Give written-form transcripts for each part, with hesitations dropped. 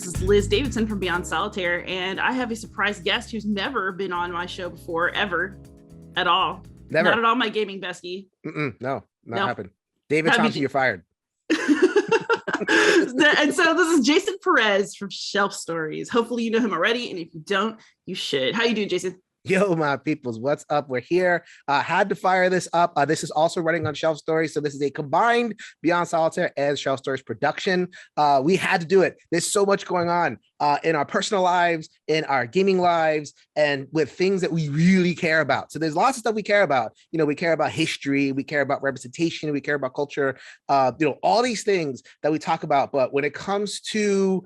This is Liz Davidson from Beyond Solitaire, and I have a surprise guest who's never been on my show before, ever, at all. Never. Not at all, my gaming bestie. No, not happened. David Thompson, you're fired. And so this is Jason Perez from Shelf Stories. Hopefully you know him already, and if you don't, you should. How you doing, Jason? Yo, my peoples, what's up? We're here. Had to fire this up. This is also running on Shelf Stories. So this is a combined Beyond Solitaire and Shelf Stories production. We had to do it. There's so much going on in our personal lives, in our gaming lives, and with things that we really care about. So there's lots of stuff we care about. You know, we care about history, we care about representation, we care about culture, all these things that we talk about. But when it comes to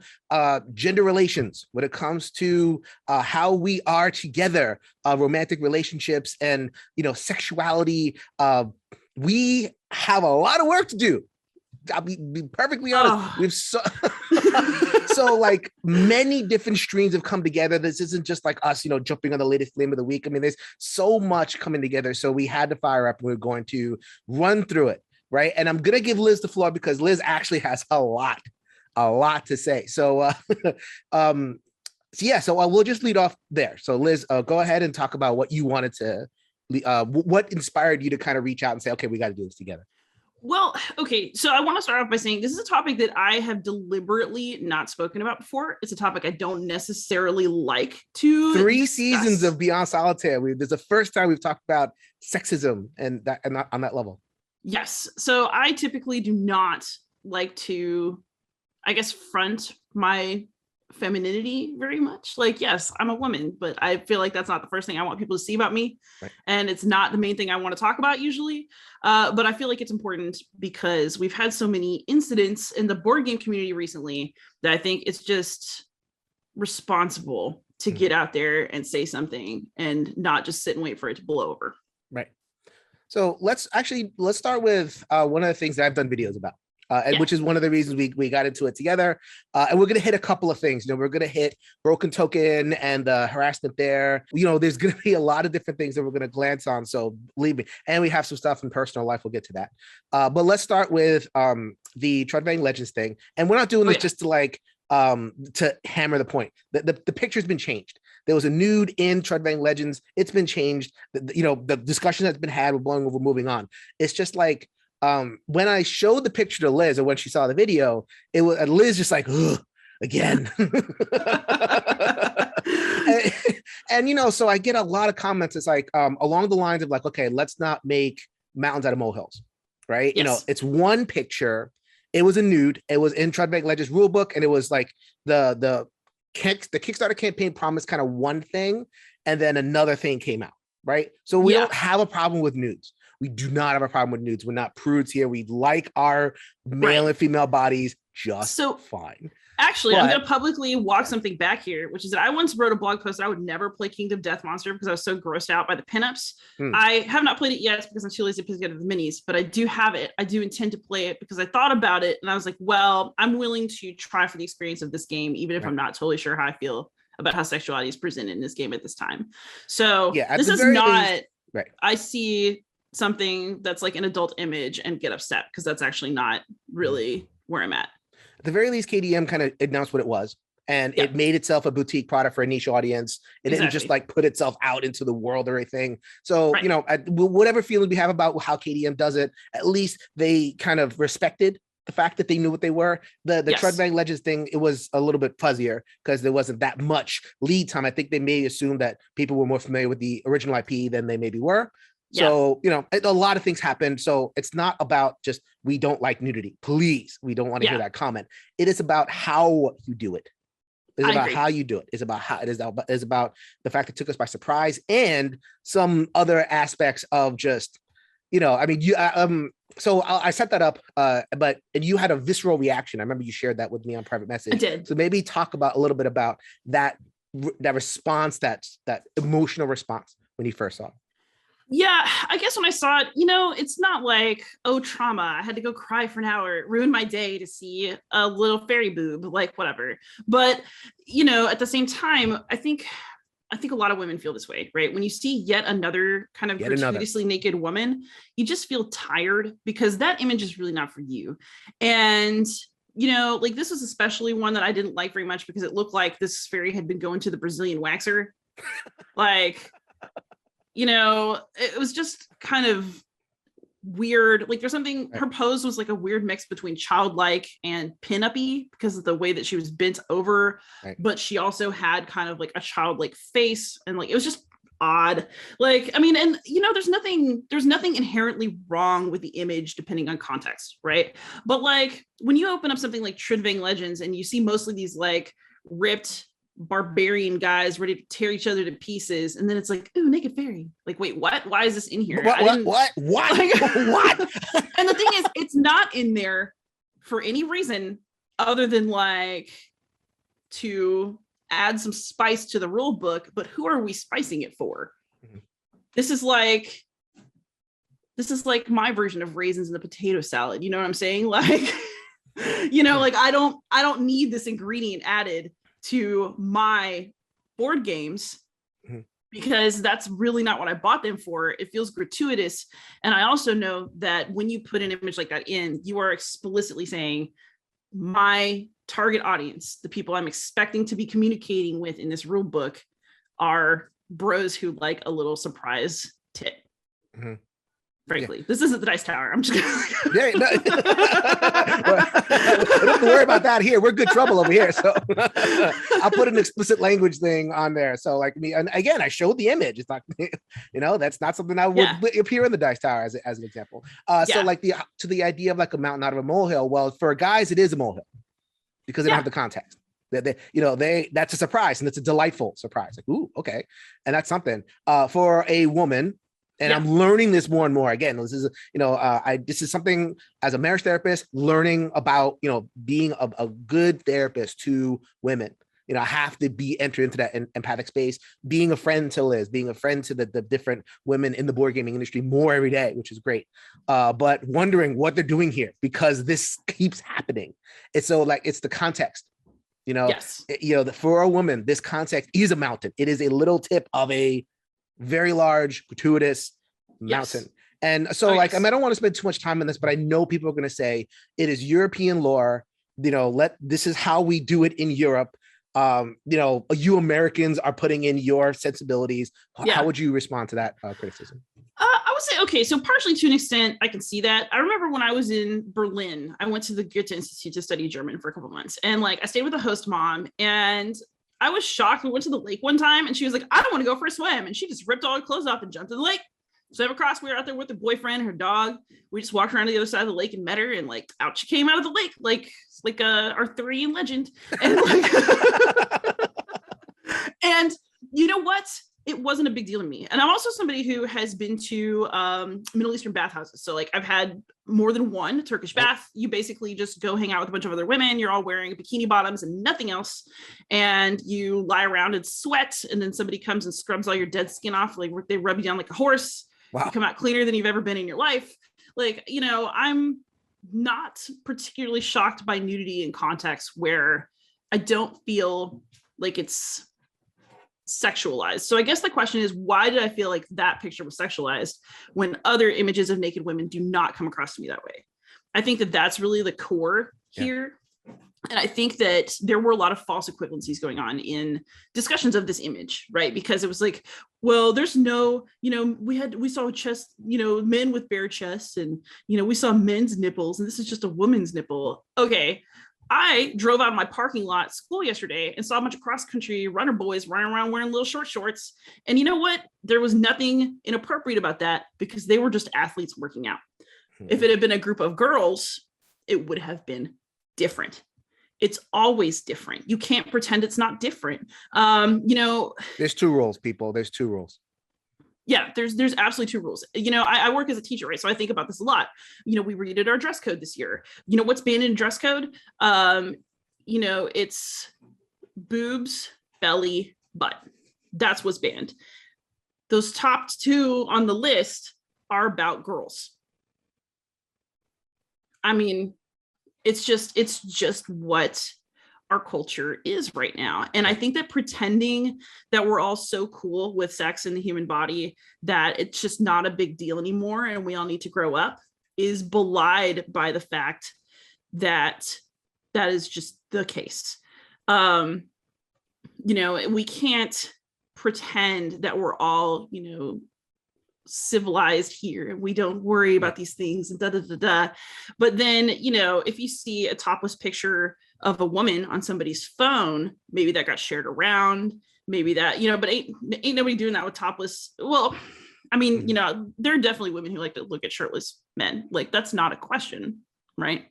gender relations, when it comes to how we are together, romantic relationships, and sexuality, we have a lot of work to do. I'll be perfectly honest. We've so like many different streams have come together. This isn't just like us, jumping on the latest flame of the week. I mean, there's so much coming together. So we had to fire up. We're going to run through it, right? And I'm gonna give Liz the floor because Liz actually has a lot to say. So we'll just lead off there. So Liz, go ahead and talk about what you wanted to, what inspired you to kind of reach out and say, okay, we got to do this together. Well, okay. So I want to start off by saying this is a topic that I have deliberately not spoken about before. It's a topic I don't necessarily like to 3 discuss. Seasons of Beyond Solitaire. This is the first time we've talked about sexism and not on that level. Yes. So I typically do not like to, I guess, front my femininity very much. Like, yes, I'm a woman, but I feel like that's not the first thing I want people to see about me. Right. And it's not the main thing I want to talk about usually. But I feel like it's important because we've had so many incidents in the board game community recently that I think it's just responsible to get out there and say something and not just sit and wait for it to blow over. Right. So let's start with one of the things that I've done videos about. Which is one of the reasons we got into it together. And we're going to hit a couple of things. We're going to hit broken token and harassment there. There's going to be a lot of different things that we're going to glance on. So believe me. And we have some stuff in personal life. We'll get to that. But let's start with the Trudvang Legends thing. And we're not doing this just to hammer the point. The picture's been changed. There was a nude in Trudvang Legends. It's been changed. The discussion that's been had, we're blowing over, moving on. It's just like, when I showed the picture to Liz and when she saw the video, it was Liz just like, ugh, again. and so I get a lot of comments. It's like along the lines of like, okay, let's not make mountains out of molehills, right? Yes. It's one picture. It was a nude. It was in Trudvang Legends rulebook, and it was like the Kickstarter campaign promised kind of one thing, and then another thing came out, right? So we don't have a problem with nudes. We do not have a problem with nudes. We're not prudes here. We like our male and female bodies just fine. Actually, I'm going to publicly walk something back here, which is that I once wrote a blog post that I would never play Kingdom Death Monster because I was so grossed out by the pinups. I have not played it yet because I'm too lazy to pick up the minis, but I do have it. I do intend to play it because I thought about it and I was like, well, I'm willing to try for the experience of this game, even if I'm not totally sure how I feel about how sexuality is presented in this game at this time. So this is not, I see something that's like an adult image and get upset because that's actually not really where I'm at. At the very least, KDM kind of announced what it was, and it made itself a boutique product for a niche audience. It didn't just like put itself out into the world or anything. So, whatever feelings we have about how KDM does it, at least they kind of respected the fact that they knew what they were. The Trudvang Legends thing, it was a little bit fuzzier because there wasn't that much lead time. I think they may assume that people were more familiar with the original IP than they maybe were. So, a lot of things happened. So it's not about just, we don't like nudity. Please, we don't want to hear that comment. It is about how you do it. It's about how you do it. It's about how it is about the fact that it took us by surprise and some other aspects of just, so I set that up, and you had a visceral reaction. I remember you shared that with me on private message. I did. So maybe talk about a little bit about that response, that emotional response when you first saw it. Yeah, I guess when I saw it, it's not like, oh, trauma. I had to go cry for an hour. It ruined my day to see a little fairy boob, like whatever. But, at the same time, I think a lot of women feel this way, right? When you see yet another kind of gratuitously naked woman, you just feel tired because that image is really not for you. And like this was especially one that I didn't like very much because it looked like this fairy had been going to the Brazilian waxer. Like, it was just kind of weird. Like there's something, her pose was like a weird mix between childlike and pin-up-y because of the way that she was bent over, but she also had kind of like a childlike face, and like it was just odd. Like, I mean, and there's nothing inherently wrong with the image depending on context, right? But like when you open up something like Tridvang Legends and you see mostly these like ripped barbarian guys ready to tear each other to pieces, and then it's like, ooh, naked fairy. Like, wait, what? Why is this in here? What? Like, what? And the thing is, it's not in there for any reason other than like to add some spice to the rule book, but who are we spicing it for? Mm-hmm. This is like my version of raisins in the potato salad. You know what I'm saying? Like, like I don't need this ingredient added to my board games, mm-hmm. because that's really not what I bought them for. It feels gratuitous. And I also know that when you put an image like that in, you are explicitly saying my target audience, the people I'm expecting to be communicating with in this rule book, are bros who like a little surprise tit. Mm-hmm. Frankly, this isn't the Dice Tower. I'm just gonna... Don't worry about that here. We're good trouble over here. So I'll put an explicit language thing on there. So like me, and again, I showed the image. It's not, that's not something that would appear in the Dice Tower as an example. So like the idea of like a mountain out of a molehill. Well, for guys, it is a molehill because they don't have the context. That's a surprise, and it's a delightful surprise. Like, ooh, okay, and that's something. For a woman. And I'm learning this more and more. Again, this is, this is something as a marriage therapist, learning about, being a good therapist to women. I have to enter into that empathic space, being a friend to Liz, being a friend to the different women in the board gaming industry more every day, which is great. But wondering what they're doing here because this keeps happening. It's so like, it's the context, yes. For a woman, this context is a mountain. It is a little tip of a very large, gratuitous mountain. Yes. And so I don't want to spend too much time on this, but I know people are going to say it is European lore. This is how we do it in Europe. You Americans are putting in your sensibilities. How would you respond to that criticism? I would say, okay, so partially to an extent, I can see that. I remember when I was in Berlin, I went to the Goethe Institute to study German for a couple of months. And like, I stayed with a host mom, and I was shocked. We went to the lake one time and she was like, I don't want to go for a swim. And she just ripped all her clothes off and jumped in the lake. Swam across. We were out there with her boyfriend, her dog. We just walked around to the other side of the lake and met her. And like, out she came out of the lake, like Arthurian legend. And like, and you know what? It wasn't a big deal to me. And I'm also somebody who has been to Middle Eastern bathhouses. So like I've had more than one Turkish bath. You basically just go hang out with a bunch of other women. You're all wearing bikini bottoms and nothing else. And you lie around and sweat. And then somebody comes and scrubs all your dead skin off. Like they rub you down like a horse. Wow. You come out cleaner than you've ever been in your life. Like, I'm not particularly shocked by nudity in contexts where I don't feel like it's sexualized. So I guess the question is, why did I feel like that picture was sexualized when other images of naked women do not come across to me that way? I think that that's really the core here. And I think that there were a lot of false equivalencies going on in discussions of this image, right? Because it was like, well, there's no, we saw chest, men with bare chests, and, we saw men's nipples, and this is just a woman's nipple. Okay. I drove out of my parking lot at school yesterday and saw a bunch of cross-country runner boys running around wearing little short shorts. And you know what? There was nothing inappropriate about that because they were just athletes working out. If it had been a group of girls, it would have been different. It's always different. You can't pretend it's not different. There's two rules, people. There's two rules. Yeah, there's absolutely two rules. I work as a teacher, right? So I think about this a lot. We redid our dress code this year. What's banned in dress code? It's boobs, belly, butt. That's what's banned. Those top two on the list are about girls. I mean, it's just what our culture is right now. And I think that pretending that we're all so cool with sex and the human body, that it's just not a big deal anymore and we all need to grow up, is belied by the fact that That is just the case. We can't pretend that we're all, civilized here and we don't worry about these things and da da da da. But then, if you see a topless picture of a woman on somebody's phone, maybe that got shared around, maybe that, but ain't nobody doing that with topless. Well, I mean, there are definitely women who like to look at shirtless men. Like, that's not a question, right?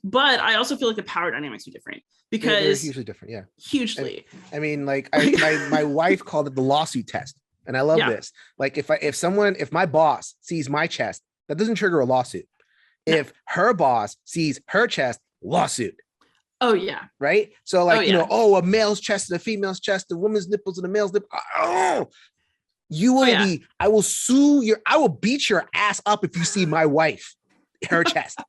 But I also feel like the power dynamics are different because they're hugely different. Yeah, hugely. I mean, like my wife called it the lawsuit test. And I love this. Like if my boss sees my chest, that doesn't trigger a lawsuit. No. If her boss sees her chest, lawsuit. Oh yeah. Right. So like, a male's chest and a female's chest, the woman's nipples and a male's nipple. Oh, you will be, I will beat your ass up if you see my wife, her chest.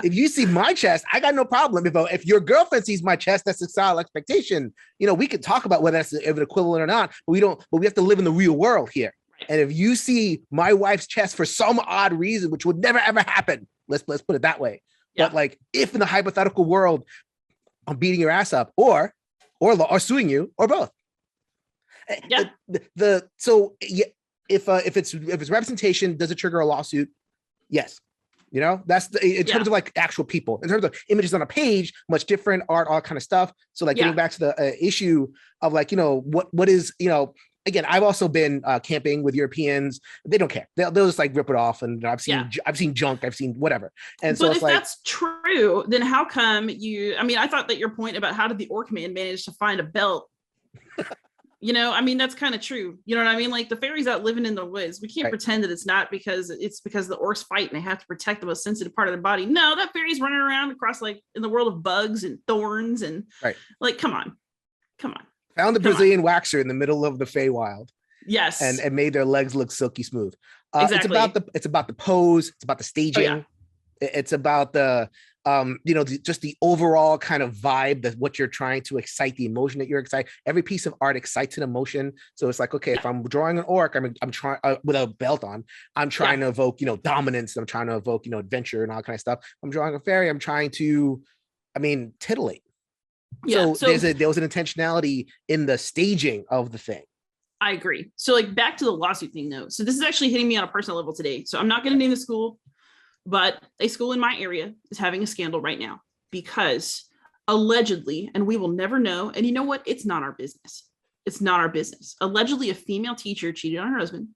If you see my chest, I got no problem. If your girlfriend sees my chest, that's a solid expectation. We could talk about whether that's an equivalent or not, but we have to live in the real world here. Right. And if you see my wife's chest for some odd reason, which would never ever happen, let's put it that way. Yeah. But like, if in the hypothetical world, I'm beating your ass up or suing you or both. Yeah. If it's representation, does it trigger a lawsuit? Yes. That's in terms of like actual people. In terms of images on a page, much different, art, all kind of stuff. So like getting back to the issue of like, what is, again, I've also been camping with Europeans. They don't care. They'll just like rip it off. And I've seen junk. I've seen whatever. And so but if that's true, then how come I thought that your point about how did the orc man manage to find a belt? That's kind of true. You know what I mean? Like the fairies out living in the woods. We can't pretend that it's not because the orcs fight and they have to protect the most sensitive part of their body. No, that fairy's running around across like in the world of bugs and thorns and like, come on. Found the Brazilian waxer in the middle of the Feywild. Yes. And made their legs look silky smooth. Exactly. It's about the pose. It's about the staging. Oh, yeah. It's about the, just the overall kind of vibe, that what you're trying to excite, the emotion that you're excited. Every piece of art excites an emotion. So it's like, okay, if I'm drawing an orc, I'm trying with a belt on, I'm trying to evoke, dominance. I'm trying to evoke, adventure and all kind of stuff. I'm drawing a fairy. I'm trying to, titillate. Yeah. So there was an intentionality in the staging of the thing. I agree. So like back to the lawsuit thing though. So this is actually hitting me on a personal level today. So I'm not going to name the school, but a school in my area is having a scandal right now because allegedly, and we will never know. And you know what? It's not our business. It's not our business. Allegedly, a female teacher cheated on her husband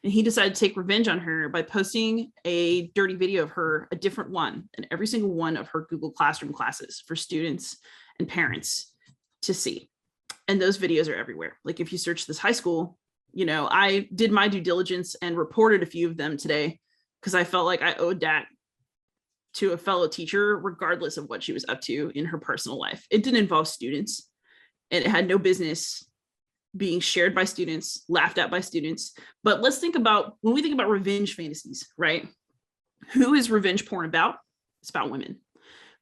and he decided to take revenge on her by posting a dirty video of her, a different one, in every single one of her Google Classroom classes for students and parents to see. And those videos are everywhere. Like if you search this high school, I did my due diligence and reported a few of them today because I felt like I owed that to a fellow teacher, regardless of what she was up to in her personal life. It didn't involve students and it had no business being shared by students, laughed at by students. But let's think about, when we think about revenge fantasies, right? Who is revenge porn about? It's about women.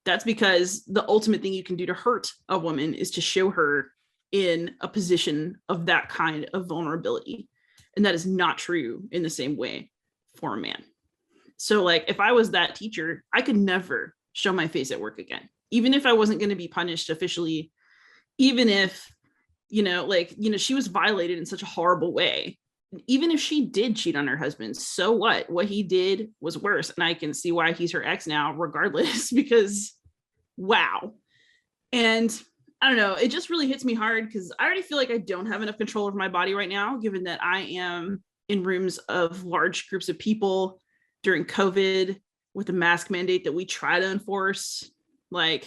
That's because the ultimate thing you can do to hurt a woman is to show her in a position of that kind of vulnerability. And that is not true in the same way for a man. So like, if I was that teacher, I could never show my face at work again, even if I wasn't going to be punished officially, even if, she was violated in such a horrible way. Even if she did cheat on her husband, so what he did was worse. And I can see why he's her ex now, regardless, because wow. And I don't know, it just really hits me hard because I already feel like I don't have enough control over my body right now, given that I am in rooms of large groups of people during COVID with a mask mandate that we try to enforce. Like,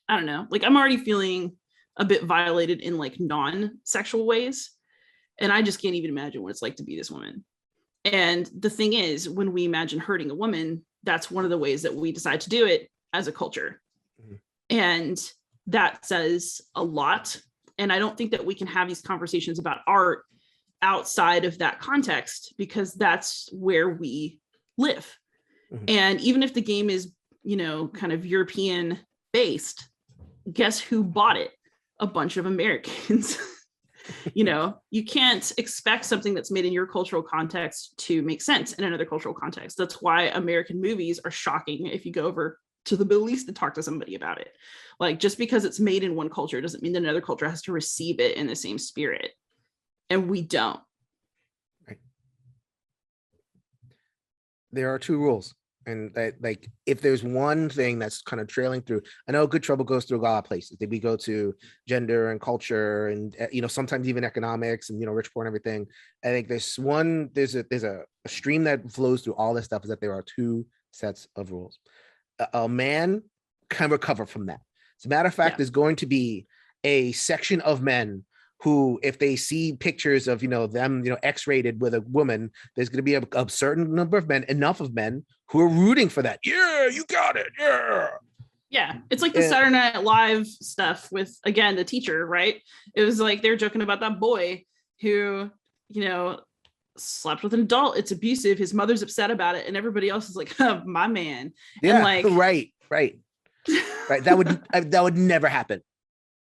I don't know, like I'm already feeling a bit violated in like non-sexual ways. And I just can't even imagine what it's like to be this woman. And the thing is, when we imagine hurting a woman, that's one of the ways that we decide to do it as a culture. Mm-hmm. And that says a lot. And I don't think that we can have these conversations about art outside of that context, because that's where we live. Mm-hmm. And even if the game is, kind of European based, guess who bought it? A bunch of Americans. You can't expect something that's made in your cultural context to make sense in another cultural context. That's why American movies are shocking if you go over to the Middle East and talk to somebody about it. Like, just because it's made in one culture doesn't mean that another culture has to receive it in the same spirit. And we don't. Right. There are two rules. And that, like, if there's one thing that's kind of trailing through, I know Good Trouble goes through a lot of places. That we go to gender and culture, and sometimes even economics, and rich poor and everything. I think there's a stream that flows through all this stuff, is that there are two sets of rules. A man can recover from that. As a matter of fact, there's going to be a section of men who, if they see pictures of them X-rated with a woman, there's going to be a certain number of men, enough of men, who are rooting for that. Yeah, you got it. Yeah, it's like the Saturday Night Live stuff with, again, the teacher, right? It was like they're joking about that boy who slept with an adult. It's abusive. His mother's upset about it, and everybody else is like, oh, my man. Yeah, and like, right. That would never happen.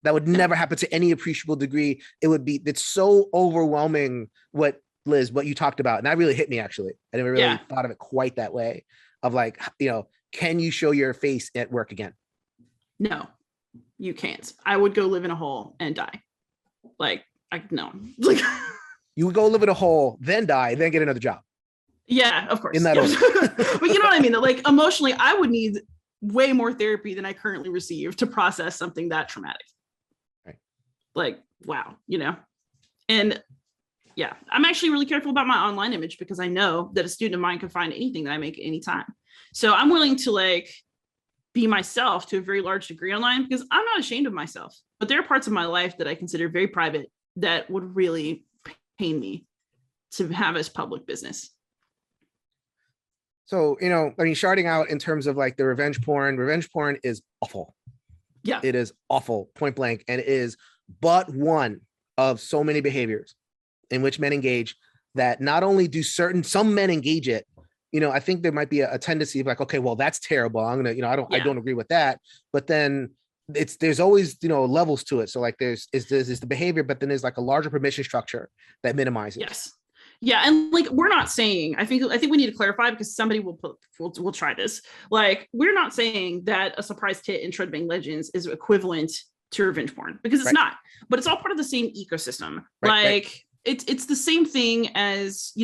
That would never happen to any appreciable degree. It's so overwhelming what you talked about. And that really hit me, actually. I never really thought of it quite that way, of like, can you show your face at work again? No, you can't. I would go live in a hole and die. No. You would go live in a hole, then die, then get another job. Yeah, of course. In that order. But you know what I mean? Like, emotionally, I would need way more therapy than I currently receive to process something that traumatic. Right. Like, wow, and yeah, I'm actually really careful about my online image, because I know that a student of mine can find anything that I make at any time. So I'm willing to be myself to a very large degree online, because I'm not ashamed of myself. But there are parts of my life that I consider very private that would really pain me to have as public business. So, starting out in terms of like the revenge porn is awful. Yeah. It is awful, point blank. And it is but one of so many behaviors in which men engage, that not only do some men engage it, I think there might be a tendency of like, okay, well, that's terrible. I'm going to, I don't agree with that. But then there's always, levels to it. So like there's the behavior, but then there's like a larger permission structure that minimizes. Yes. Yeah, and like, we're not saying, I think we need to clarify, because somebody will try this. Like, we're not saying that a surprise tit in Shred Bang Legends is equivalent to revenge porn, because it's not. But it's all part of the same ecosystem. Right. It's the same thing as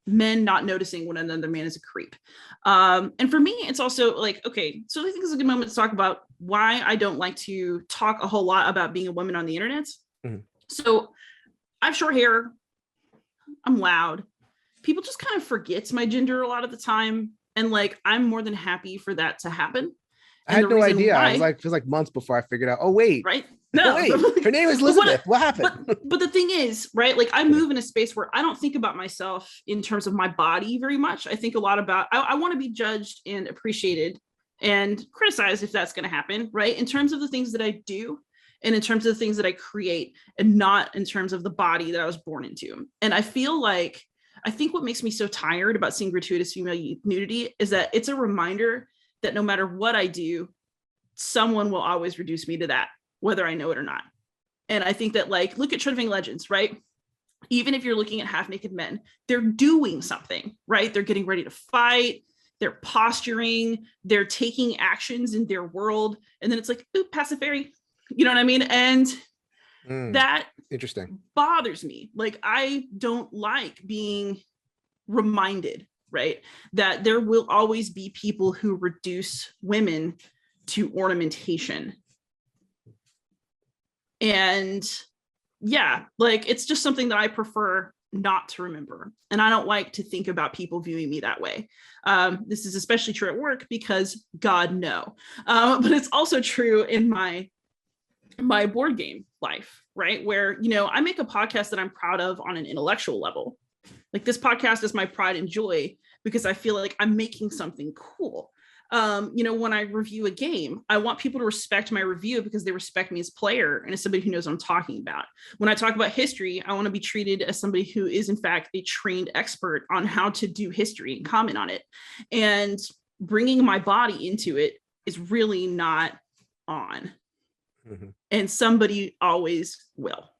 men not noticing when another man is a creep. And for me, it's also like, okay, so I think this is a good moment to talk about why I don't like to talk a whole lot about being a woman on the internet. Mm-hmm. So I have short hair. I'm loud. People just kind of forget my gender a lot of the time. And like, I'm more than happy for that to happen. I had no idea. I was like, it was like months before I figured out, oh, wait. Right. No, wait, her name is Elizabeth. What happened? But the thing is, right, like, I move in a space where I don't think about myself in terms of my body very much. I think a lot about, I want to be judged and appreciated and criticized if that's going to happen, right? In terms of the things that I do, and in terms of the things that I create, and not in terms of the body that I was born into. And I feel like, I think what makes me so tired about seeing gratuitous female nudity is that it's a reminder that no matter what I do, someone will always reduce me to that, whether I know it or not. And I think that, like, look at Shred Bang Legends, right? Even if you're looking at half naked men, they're doing something, right? They're getting ready to fight. They're posturing. They're taking actions in their world. And then it's like, ooh, pass a fairy. You know what I mean? And that interesting bothers me. Like, I don't like being reminded, right, that there will always be people who reduce women to ornamentation. And yeah, like, it's just something that I prefer not to remember. And I don't like to think about people viewing me that way. This is especially true at work, because God, no. But it's also true in my board game life, right? Where, I make a podcast that I'm proud of on an intellectual level. Like, this podcast is my pride and joy, because I feel like I'm making something cool. When I review a game, I want people to respect my review because they respect me as player and as somebody who knows what I'm talking about. When I talk about history, I want to be treated as somebody who is in fact a trained expert on how to do history and comment on it. And bringing my body into it is really not on. Mm-hmm. And somebody always will.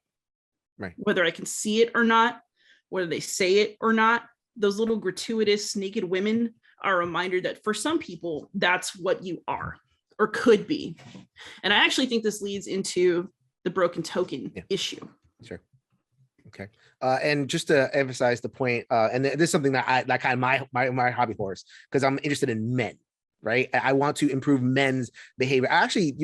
Right. Whether I can see it or not, whether they say it or not, those little gratuitous naked women are a reminder that for some people, that's what you are or could be. And I actually think this leads into the broken token issue. Sure. Okay. And just to emphasize the point, and this is something that that kind of my hobby horse, because I'm interested in men, right? I want to improve men's behavior. I actually,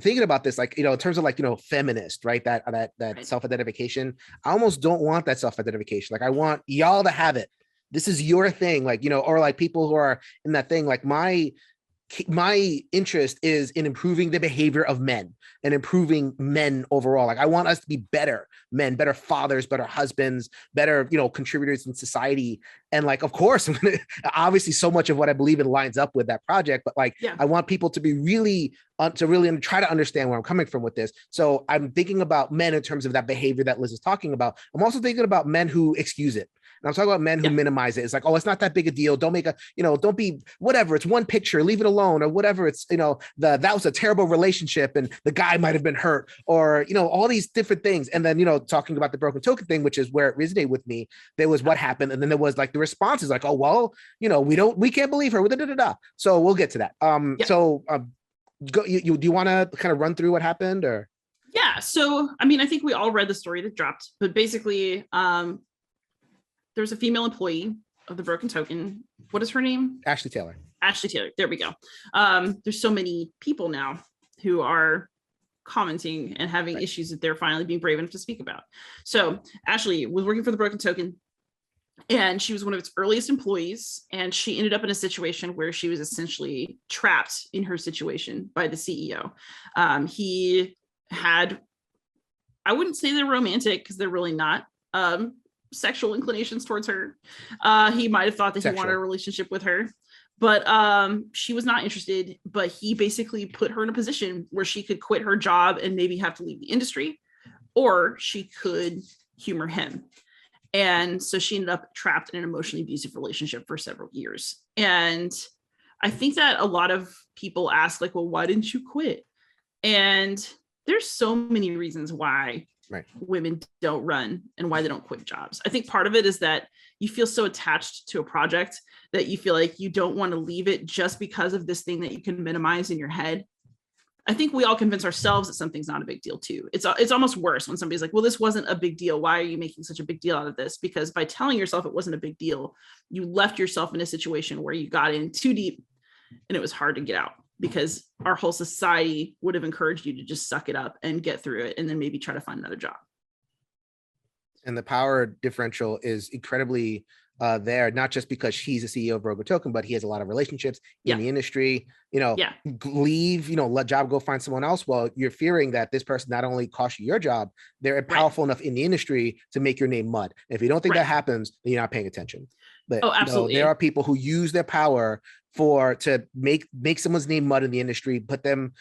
thinking about this, like, in terms of like, feminist, right? That right. Self-identification. I almost don't want that self-identification. Like, I want y'all to have it. This is your thing. Like, or like people who are in that thing, like my interest is in improving the behavior of men and improving men overall. Like, I want us to be better men, better fathers, better husbands, better, contributors in society. And like, of course, obviously so much of what I believe in lines up with that project, but like, I want people to be really try to understand where I'm coming from with this. So I'm thinking about men in terms of that behavior that Liz is talking about. I'm also thinking about men who excuse it. And I'm talking about men who minimize it. It's like, oh, it's not that big a deal. Don't make don't be whatever. It's one picture, leave it alone, or whatever. It's, that was a terrible relationship and the guy might've been hurt, or, all these different things. And then, talking about the broken token thing, which is where it resonated with me. There was what happened. And then there was like the responses like, oh, well, we can't believe her. So we'll get to that. Do you want to kind of run through what happened or? Yeah. So, I mean, I think we all read the story that dropped, but basically, there's a female employee of the broken token. What is her name? Ashley Taylor. Ashley Taylor. There we go. There's so many people now who are commenting and having issues that they're finally being brave enough to speak about. So Ashley was working for the broken token, and she was one of its earliest employees. And she ended up in a situation where she was essentially trapped in her situation by the CEO. He had, I wouldn't say they're romantic because they're really not, sexual inclinations towards her. He might have thought that he wanted a relationship with her, but she was not interested. But he basically put her in a position where she could quit her job and maybe have to leave the industry, or she could humor him. And so she ended up trapped in an emotionally abusive relationship for several years. And I think that a lot of people ask, like, well, why didn't you quit? And there's so many reasons why women don't run and why they don't quit jobs. I think part of it is that you feel so attached to a project that you feel like you don't want to leave it just because of this thing that you can minimize in your head. I think we all convince ourselves that something's not a big deal too. It's almost worse when somebody's like, well, this wasn't a big deal. Why are you making such a big deal out of this? Because by telling yourself it wasn't a big deal, you left yourself in a situation where you got in too deep and it was hard to get out, because our whole society would have encouraged you to just suck it up and get through it and then maybe try to find another job. And the power differential is incredibly there, not just because he's a CEO of Broken Token, but he has a lot of relationships in the industry. Leave, let job, go find someone else. Well, you're fearing that this person not only costs you your job, they're powerful enough in the industry to make your name mud. And if you don't think that happens, then you're not paying attention. But absolutely. There are people who use their power to make someone's name mud in the industry, put them,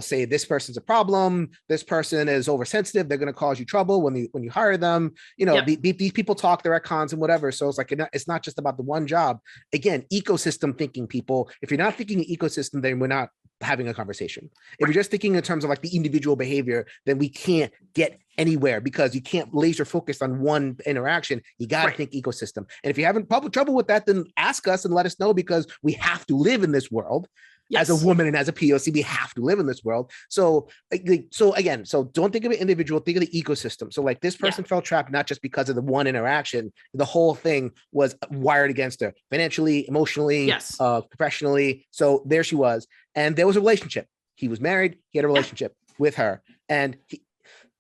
say this person's a problem, this person is oversensitive, they're going to cause you trouble when you hire them. These people talk, they're at cons and whatever. So it's like, it's not just about the one job. Again, ecosystem thinking, people. If you're not thinking ecosystem, then we're not having a conversation. If you're just thinking in terms of like the individual behavior, then we can't get anywhere, because you can't laser focus on one interaction. You got to think ecosystem. And if you're having trouble with that, then ask us and let us know, because we have to live in this world. As a woman and as a POC, we have to live in this world. So don't think of it individual, think of the ecosystem. So like, this person felt trapped, not just because of the one interaction, the whole thing was wired against her financially, emotionally, professionally. So there she was. And there was a relationship. He was married, he had a relationship with her. And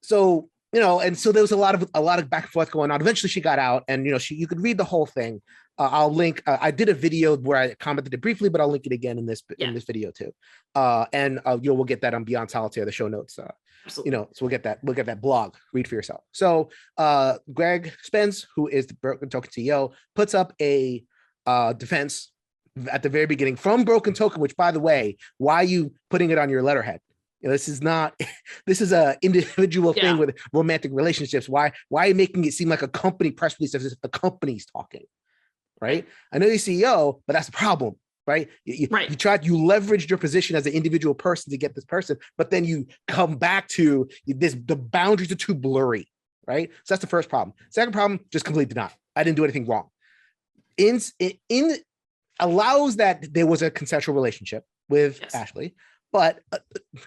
so there was a lot of back and forth going on. Eventually she got out, and, you could read the whole thing. I'll link, I did a video where I commented it briefly, but I'll link it again in this video too. We'll get that on Beyond Solitaire, the show notes. So we'll get that blog, read for yourself. So Greg Spence, who is the Broken Token CEO, puts up a defense at the very beginning from Broken Token, which, by the way, why are you putting it on your letterhead? This is a individual thing with romantic relationships. Why are you making it seem like a company press release as if the company's talking? Right? I know you're CEO, but that's the problem, right? You leveraged your position as an individual person to get this person, but then you come back to this, the boundaries are too blurry, right? So that's the first problem. Second problem, just complete deny. I didn't do anything wrong. In allows that there was a consensual relationship with Ashley, but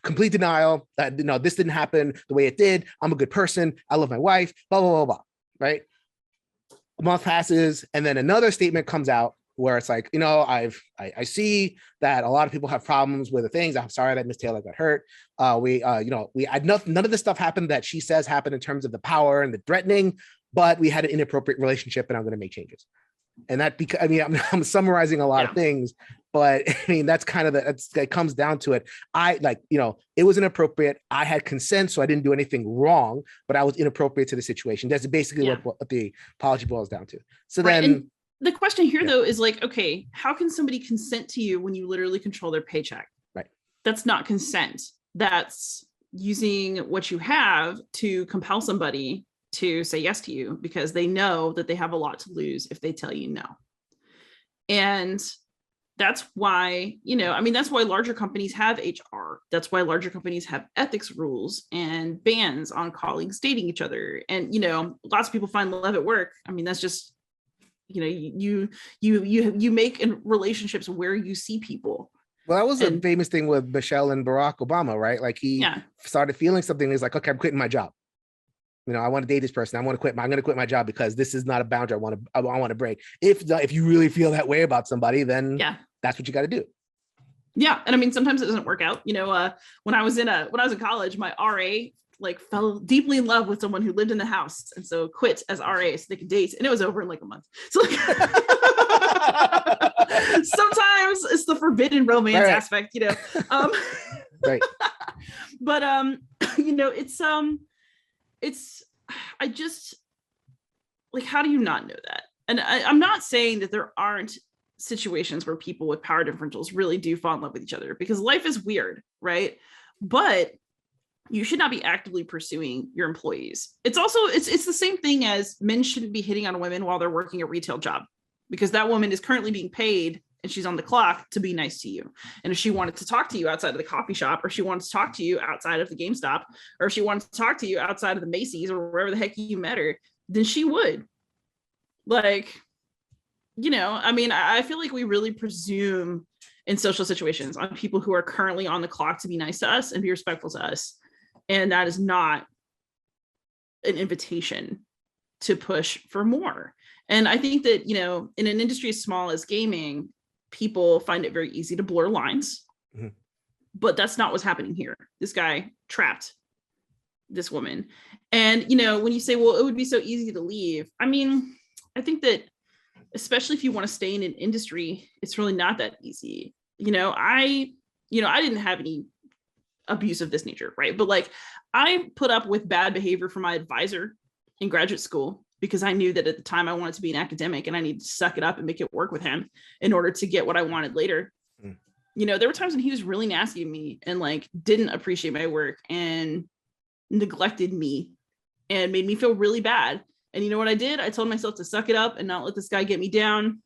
complete denial that, no, this didn't happen the way it did. I'm a good person. I love my wife, blah, blah, blah, blah, right? A month passes, and then another statement comes out where it's like, I see that a lot of people have problems with the things. I'm sorry that Miss Taylor got hurt. We had none of the stuff happened that she says happened in terms of the power and the threatening, but we had an inappropriate relationship, and I'm going to make changes. And that, because I'm summarizing a lot of things, but that's kind of it comes down to it. It was inappropriate. I had consent, so I didn't do anything wrong, but I was inappropriate to the situation. That's basically what the apology boils down to. So then. And the question here, though, is like, okay, how can somebody consent to you when you literally control their paycheck? Right. That's not consent. That's using what you have to compel somebody to say yes to you because they know that they have a lot to lose if they tell you no. And that's why, that's why larger companies have HR. That's why larger companies have ethics rules and bans on colleagues dating each other. And, lots of people find love at work. That's just, you make in relationships where you see people. Well, that was a famous thing with Michelle and Barack Obama, right? Like he started feeling something. He's like, okay, I'm quitting my job. I want to date this person. I'm going to quit my job because this is not a boundary I want to break. If you really feel that way about somebody, then that's what you got to do. Yeah. And sometimes it doesn't work out. When I was in college, my RA fell deeply in love with someone who lived in the house. And so quit as RA so they could date. And it was over in like a month. So sometimes it's the forbidden romance aspect, Right. But, it's I just like, how do you not know that? And I'm not saying that there aren't situations where people with power differentials really do fall in love with each other, because life is weird, right? But you should not be actively pursuing your employees. It's also, it's the same thing as men shouldn't be hitting on women while they're working a retail job, because that woman is currently being paid and she's on the clock to be nice to you. And if she wanted to talk to you outside of the coffee shop, or she wanted to talk to you outside of the GameStop, or if she wanted to talk to you outside of the Macy's or wherever the heck you met her, then she would. I feel like we really presume in social situations on people who are currently on the clock to be nice to us and be respectful to us. And that is not an invitation to push for more. And I think that, in an industry as small as gaming, people find it very easy to blur lines, but that's not what's happening here. This guy trapped this woman. And, when you say, well, it would be so easy to leave. I think that especially if you want to stay in an industry, it's really not that easy. I didn't have any abuse of this nature, right? But I put up with bad behavior from my advisor in graduate school because I knew that at the time I wanted to be an academic and I needed to suck it up and make it work with him in order to get what I wanted later. There were times when he was really nasty to me and didn't appreciate my work and neglected me and made me feel really bad. And you know what I did? I told myself to suck it up and not let this guy get me down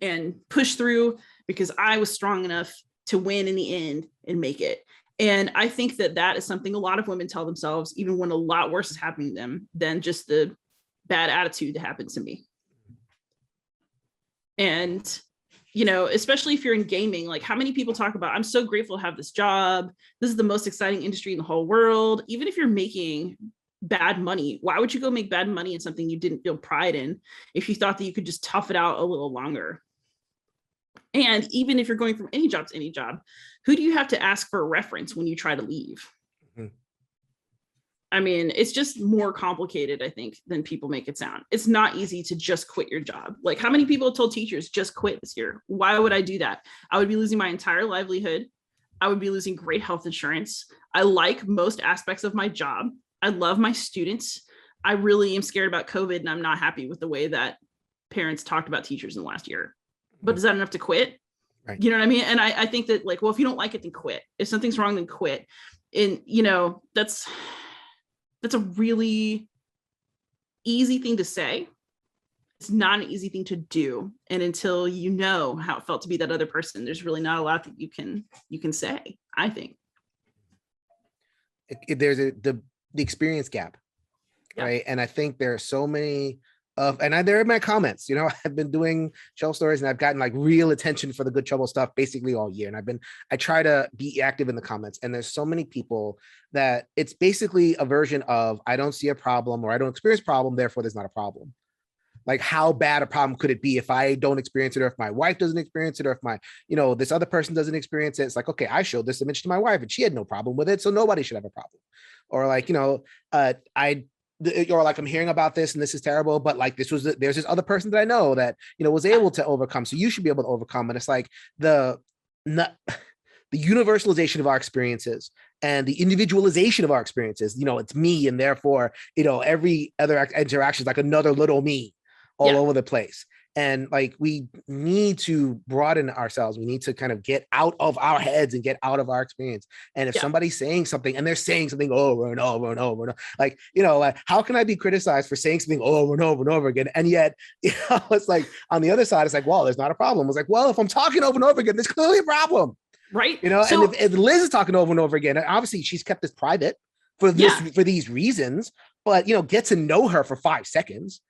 and push through, because I was strong enough to win in the end and make it. And I think that that is something a lot of women tell themselves, even when a lot worse is happening to them than just the bad attitude that happened to me. And, especially if you're in gaming, how many people talk about, I'm so grateful to have this job. This is the most exciting industry in the whole world. Even if you're making bad money, why would you go make bad money in something you didn't feel pride in if you thought that you could just tough it out a little longer? And even if you're going from any job to any job, who do you have to ask for a reference when you try to leave? It's just more complicated, I think, than people make it sound. It's not easy to just quit your job. How many people have told teachers, just quit this year? Why would I do that? I would be losing my entire livelihood. I would be losing great health insurance. I like most aspects of my job. I love my students. I really am scared about COVID, and I'm not happy with the way that parents talked about teachers in the last year. But is that enough to quit? Right. You know what I mean? And I think that well, if you don't like it, then quit. If something's wrong, then quit. And, that's a really easy thing to say. It's not an easy thing to do. And until you know how it felt to be that other person, there's really not a lot that you can say, I think. There's the experience gap, right? And I think there are so many they're in my comments. I've been doing shelf stories and I've gotten like real attention for the good trouble stuff basically all year. And I try to be active in the comments. And there's so many people that it's basically a version of I don't see a problem or I don't experience problem, therefore there's not a problem. Like how bad a problem could it be if I don't experience it, or if my wife doesn't experience it, or if my, this other person doesn't experience it? It's like, okay, I showed this image to my wife and she had no problem with it, so nobody should have a problem. Or like, or like I'm hearing about this and this is terrible, but like there's this other person that I know that was able to overcome, so you should be able to overcome. And it's like the universalization of our experiences and the individualization of our experiences. It's me, and therefore every other interaction is like another little me all over the place. And like we need to broaden ourselves. We need to kind of get out of our heads and get out of our experience. And if somebody's saying something and they're saying something over and over and over and over, like, how can I be criticized for saying something over and over and over again? And yet, it's like on the other side, it's like, well, there's not a problem. It's like, well, if I'm talking over and over again, there's clearly a problem. Right. So, and if Liz is talking over and over again, and obviously she's kept this private for for these reasons, but get to know her for 5 seconds.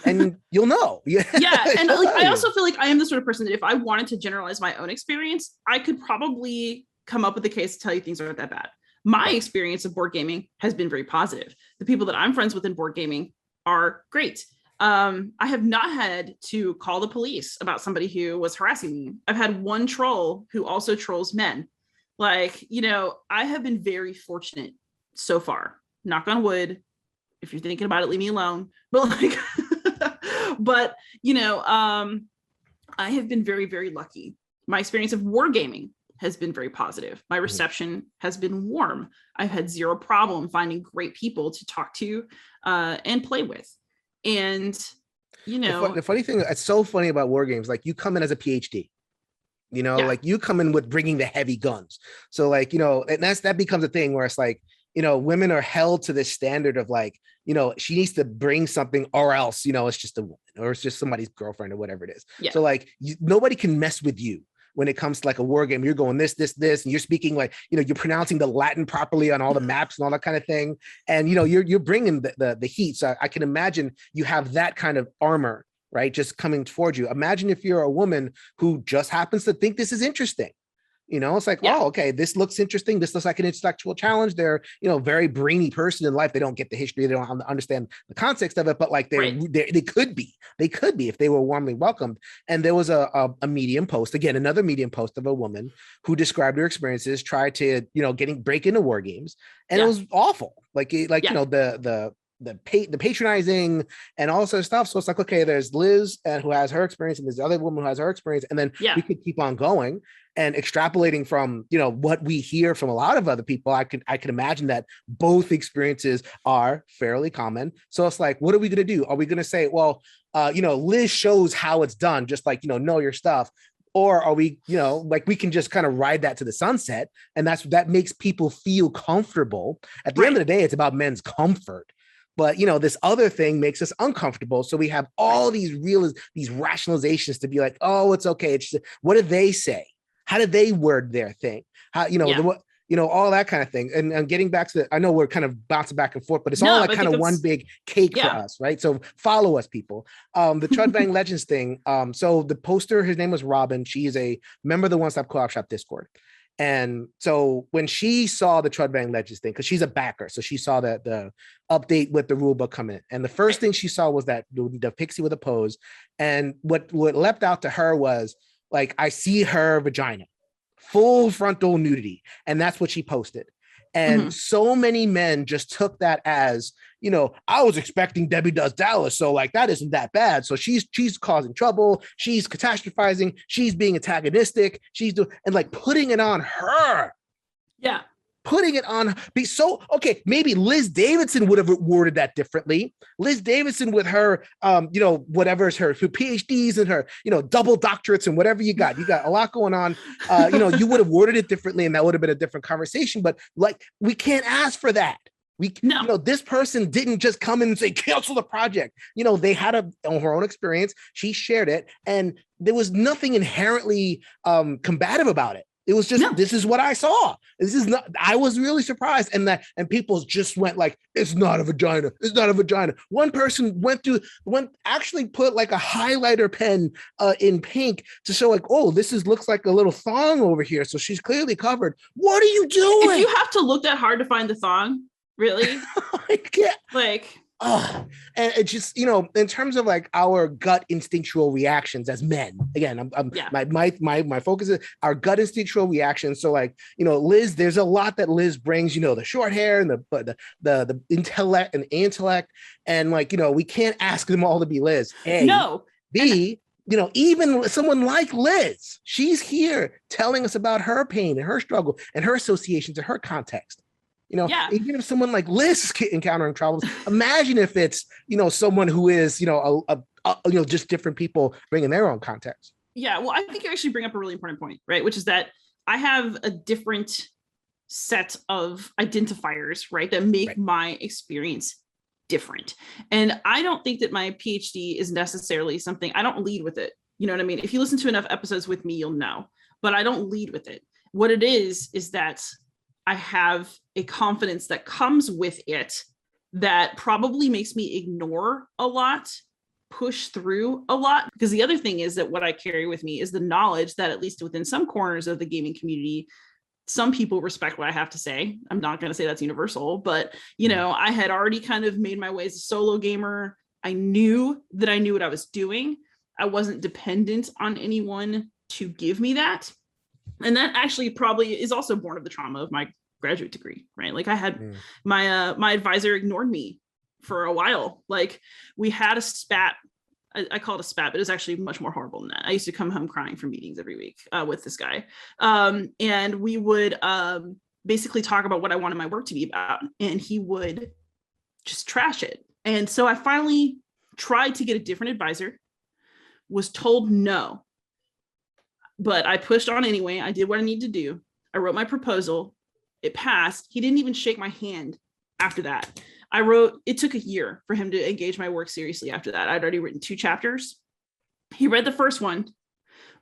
And you'll know. And like I also feel like I am the sort of person that if I wanted to generalize my own experience, I could probably come up with a case to tell you things aren't that bad. My experience of board gaming has been very positive. The people that I'm friends with in board gaming are great. I have not had to call the police about somebody who was harassing me. I've had one troll who also trolls men. Like, I have been very fortunate so far. Knock on wood. If you're thinking about it, leave me alone. But like, I have been very, very lucky. My experience of wargaming has been very positive. My reception has been warm. I've had zero problem finding great people to talk to and play with. And, the funny thing, it's so funny about war games. Like you come in as a PhD, like you come in with bringing the heavy guns. So like, and that becomes a thing where it's like, women are held to this standard of like, she needs to bring something or else, it's just a woman or it's just somebody's girlfriend or whatever it is. So like nobody can mess with you when it comes to like a war game. You're going this, and you're speaking like, you're pronouncing the Latin properly on all the maps and all that kind of thing. And, you're bringing the heat. So I can imagine you have that kind of armor, right? Just coming towards you. Imagine if you're a woman who just happens to think this is interesting. It's like, oh, okay, this looks interesting. This looks like an intellectual challenge. They're, very brainy person in life. They don't get the history. They don't understand the context of it, but like they could be if they were warmly welcomed. And there was a Medium post, again, another Medium post of a woman who described her experiences, tried to, break into war games. And it was awful. The patronizing and all sorts of stuff. So it's like, okay, there's Liz and who has her experience, and there's the other woman who has her experience. And then we could keep on going and extrapolating from, what we hear from a lot of other people. I could imagine that both experiences are fairly common. So it's like, what are we going to do? Are we going to say, well, Liz shows how it's done, just like, know your stuff. Or are we, like we can just kind of ride that to the sunset. And that makes people feel comfortable. At the end of the day, it's about men's comfort. But, this other thing makes us uncomfortable. So we have all these rationalizations to be like, oh, it's okay. It's just, what did they say? How did they word their thing? How, all that kind of thing. And getting back to I know we're kind of bouncing back and forth, but it's all like kind of one big cake for us, right? So follow us, people. The Trudvang Legends thing. So the poster, his name was Robin. She is a member of the One Stop Co-op Shop Discord. And so when she saw the Trudvang Legends thing, because she's a backer, so she saw that the update with the rule book come in. And the first thing she saw was that the pixie with a pose. And what leapt out to her was like, I see her vagina, full frontal nudity. And that's what she posted. And so many men just took that as, I was expecting Debbie Does Dallas. So like, that isn't that bad. So she's causing trouble. She's catastrophizing. She's being antagonistic. And like putting it on her. Yeah. Putting it on. Okay, maybe Liz Davidson would have worded that differently. Liz Davidson with her, whatever is her PhDs and her, double doctorates and whatever you got a lot going on. You would have worded it differently and that would have been a different conversation. But like, we can't ask for that. This person didn't just come in and say, cancel the project. They had her own experience. She shared it and there was nothing inherently combative about it. It was just, No. this is what I saw. This is not, I was really surprised. And people just went like, it's not a vagina. It's not a vagina. One person actually put like a highlighter pen in pink to show like, oh, looks like a little thong over here. So she's clearly covered. What are you doing? If you have to look that hard to find the thong, really? I can't. Like, and it just, in terms of like our gut instinctual reactions as men, again, my focus is our gut instinctual reactions. So like, Liz, there's a lot that Liz brings, the short hair and the intellect and like, we can't ask them all to be Liz. A. No. B, even someone like Liz, she's here telling us about her pain and her struggle and her associations and her context. Even if someone like Liz is encountering troubles, imagine if it's, someone who is, just different people bringing their own context. Yeah. Well, I think you actually bring up a really important point, right? Which is that I have a different set of identifiers, right, that make my experience different. And I don't think that my PhD is necessarily something, I don't lead with it. You know what I mean? If you listen to enough episodes with me, you'll know, but I don't lead with it. What it is that I have a confidence that comes with it that probably makes me ignore a lot, push through a lot. Because the other thing is that what I carry with me is the knowledge that at least within some corners of the gaming community, some people respect what I have to say. I'm not going to say that's universal, but I had already kind of made my way as a solo gamer. I knew that I knew what I was doing. I wasn't dependent on anyone to give me that. And that actually probably is also born of the trauma of my graduate degree, right? Like I had my advisor ignored me for a while. Like we had a spat. I call it a spat, but it's actually much more horrible than that. I used to come home crying from meetings every week with this guy. And we would basically talk about what I wanted my work to be about. And he would just trash it. And so I finally tried to get a different advisor, was told no. But I pushed on anyway. I did what I needed to do. I wrote my proposal. It passed. He didn't even shake my hand after that. It took a year for him to engage my work seriously after that. I'd already written 2 chapters. He read the first one,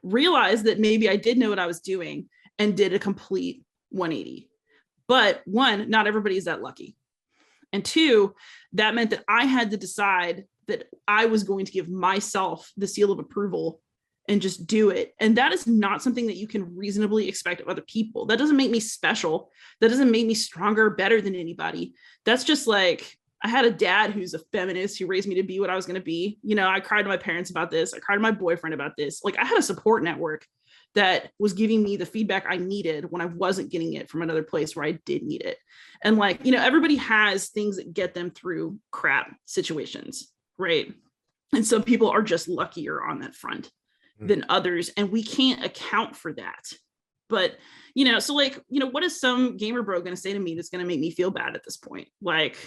realized that maybe I did know what I was doing, and did a complete 180. But 1, not everybody is that lucky. And 2, that meant that I had to decide that I was going to give myself the seal of approval and just do it. And that is not something that you can reasonably expect of other people. That doesn't make me special. That doesn't make me stronger or better than anybody. That's just like, I had a dad who's a feminist who raised me to be what I was going to be. I cried to my parents about this. I cried to my boyfriend about this. Like I had a support network that was giving me the feedback I needed when I wasn't getting it from another place where I did need it. And like, everybody has things that get them through crap situations, right? And some people are just luckier on that front than others, and we can't account for that. But so like, what is some gamer bro going to say to me that's going to make me feel bad at this point? Like,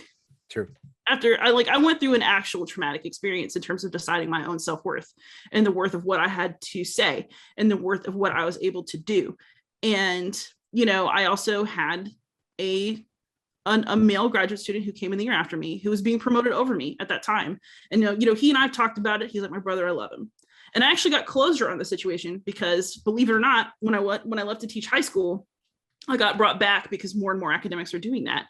true. After I went through an actual traumatic experience in terms of deciding my own self-worth and the worth of what I had to say and the worth of what I was able to do. And I also had a male graduate student who came in the year after me who was being promoted over me at that time. And he and I talked about it. He's like, my brother, I love him. And I actually got closure on the situation because, believe it or not, when I left to teach high school, I got brought back because more and more academics are doing that.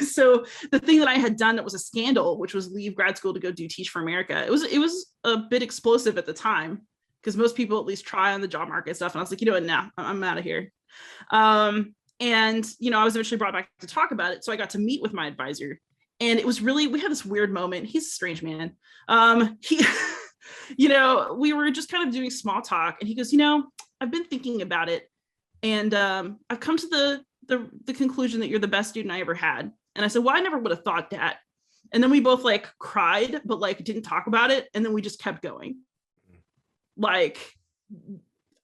So the thing that I had done that was a scandal, which was leave grad school to go do Teach for America, it was a bit explosive at the time because most people at least try on the job market stuff. And I was like, what, now I'm out of here. And, I was eventually brought back to talk about it. So I got to meet with my advisor, and it was really, we had this weird moment. He's a strange man. We were just kind of doing small talk, and he goes, I've been thinking about it, and I've come to the conclusion that you're the best student I ever had. And I said, well, I never would have thought that. And then we both like cried, but like didn't talk about it. And then we just kept going. Like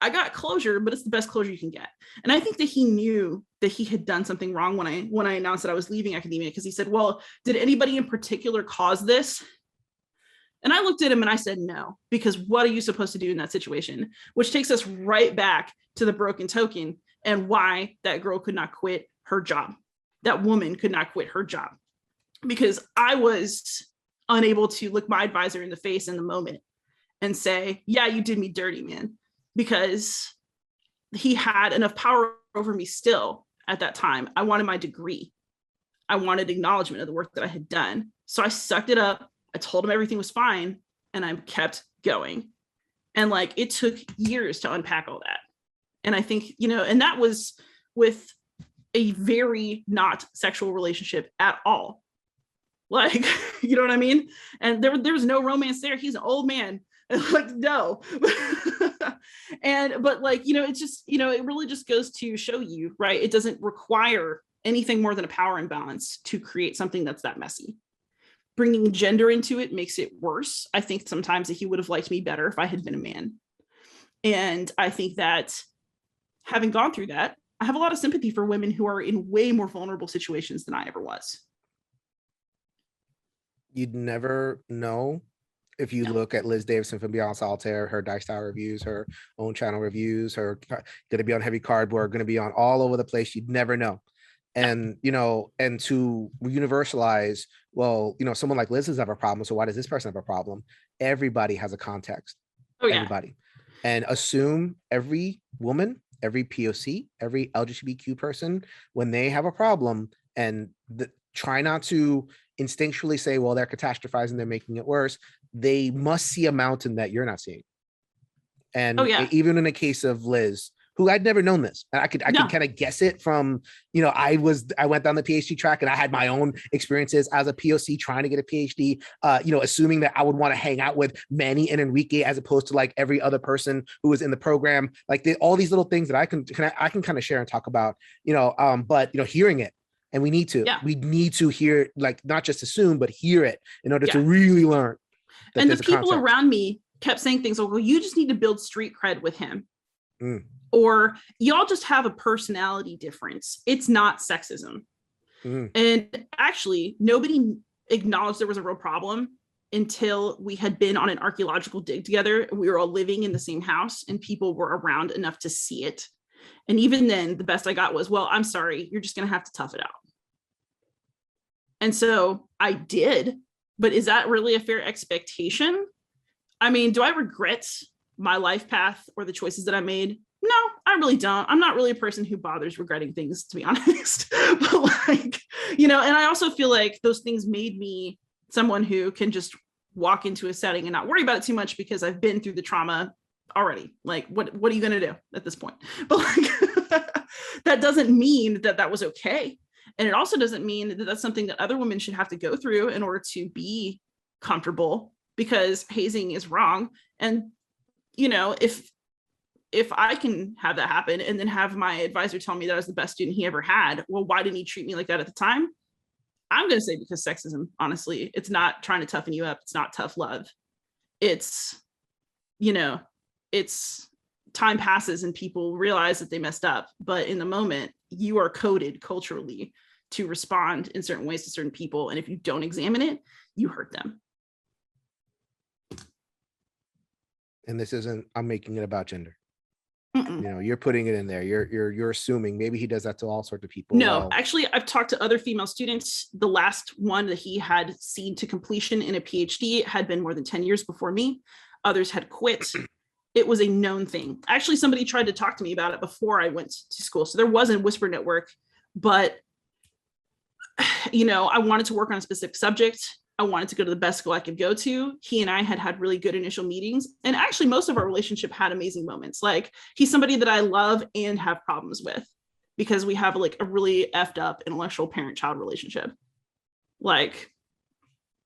I got closure, but it's the best closure you can get. And I think that he knew that he had done something wrong when I announced that I was leaving academia, because he said, well, did anybody in particular cause this? And I looked at him and I said, no, because what are you supposed to do in that situation? Which takes us right back to the broken token and why that girl could not quit her job. That woman could not quit her job because I was unable to look my advisor in the face in the moment and say, yeah, you did me dirty, man. Because he had enough power over me still at that time. I wanted my degree. I wanted acknowledgement of the work that I had done. So I sucked it up. I told him everything was fine, and I kept going. And like, it took years to unpack all that. And I think, you know, and that was with a very not sexual relationship at all. Like, you know what I mean? And there's no romance there. He's an old man. Like, no. But like, you know, it's just, you know, it really just goes to show you, right? It doesn't require anything more than a power imbalance to create something that's that messy. Bringing gender into it makes it worse. I think sometimes that he would have liked me better if I had been a man. And I think that having gone through that, I have a lot of sympathy for women who are in way more vulnerable situations than I ever was. You'd never know if you look at Liz Davidson from Beyond Solitaire, her Dice Tower reviews, her own channel reviews, her going to be on Heavy Cardboard, going to be on all over the place. You'd never know. And, you know, and to universalize, well, you know, someone like Liz has have a problem, so why does this person have a problem? Everybody has a context. Oh, yeah. Everybody. And assume every woman, every POC, every LGBTQ person, when they have a problem, and try not to instinctually say, well, they're catastrophizing, they're making it worse. They must see a mountain that you're not seeing. And even in the case of Liz, who I'd never known this, and I could kind of guess it from, you know, I went down the PhD track, and I had my own experiences as a POC trying to get a PhD, you know, assuming that I would want to hang out with Manny and Enrique as opposed to like every other person who was in the program, like all these little things that I can kind of share and talk about, you know, but, you know, hearing it, and we need to hear, like, not just assume, but hear it in order to really learn. And the people around me kept saying things like, well, you just need to build street cred with him. Or y'all just have a personality difference. It's not sexism. And actually, nobody acknowledged there was a real problem until we had been on an archaeological dig together. We were all living in the same house, and people were around enough to see it. And even then, the best I got was, well, I'm sorry, you're just going to have to tough it out. And so I did. But is that really a fair expectation? I mean, do I regret my life path or the choices that I made? No, I really don't. I'm not really a person who bothers regretting things, to be honest. But like, you know, and I also feel like those things made me someone who can just walk into a setting and not worry about it too much because I've been through the trauma already. Like, what are you going to do at this point? But like, that doesn't mean that that was okay. And it also doesn't mean that that's something that other women should have to go through in order to be comfortable, because hazing is wrong. And, you know, if I can have that happen and then have my advisor tell me that I was the best student he ever had, well, why didn't he treat me like that at the time? I'm going to say because sexism, honestly. It's not trying to toughen you up. It's not tough love. It's, you know, it's time passes and people realize that they messed up. But in the moment, you are coded culturally to respond in certain ways to certain people. And if you don't examine it, you hurt them. And this isn't, I'm making it about gender. You know, you're putting it in there. You're assuming maybe he does that to all sorts of people. No, actually, I've talked to other female students. The last one that he had seen to completion in a PhD had been more than 10 years before me. Others had quit. It was a known thing. Actually, somebody tried to talk to me about it before I went to school. So there was a whisper network, but, you know, I wanted to work on a specific subject. I wanted to go to the best school I could go to. He and I had really good initial meetings. And actually, most of our relationship had amazing moments. Like, he's somebody that I love and have problems with because we have like a really effed up intellectual parent-child relationship. Like,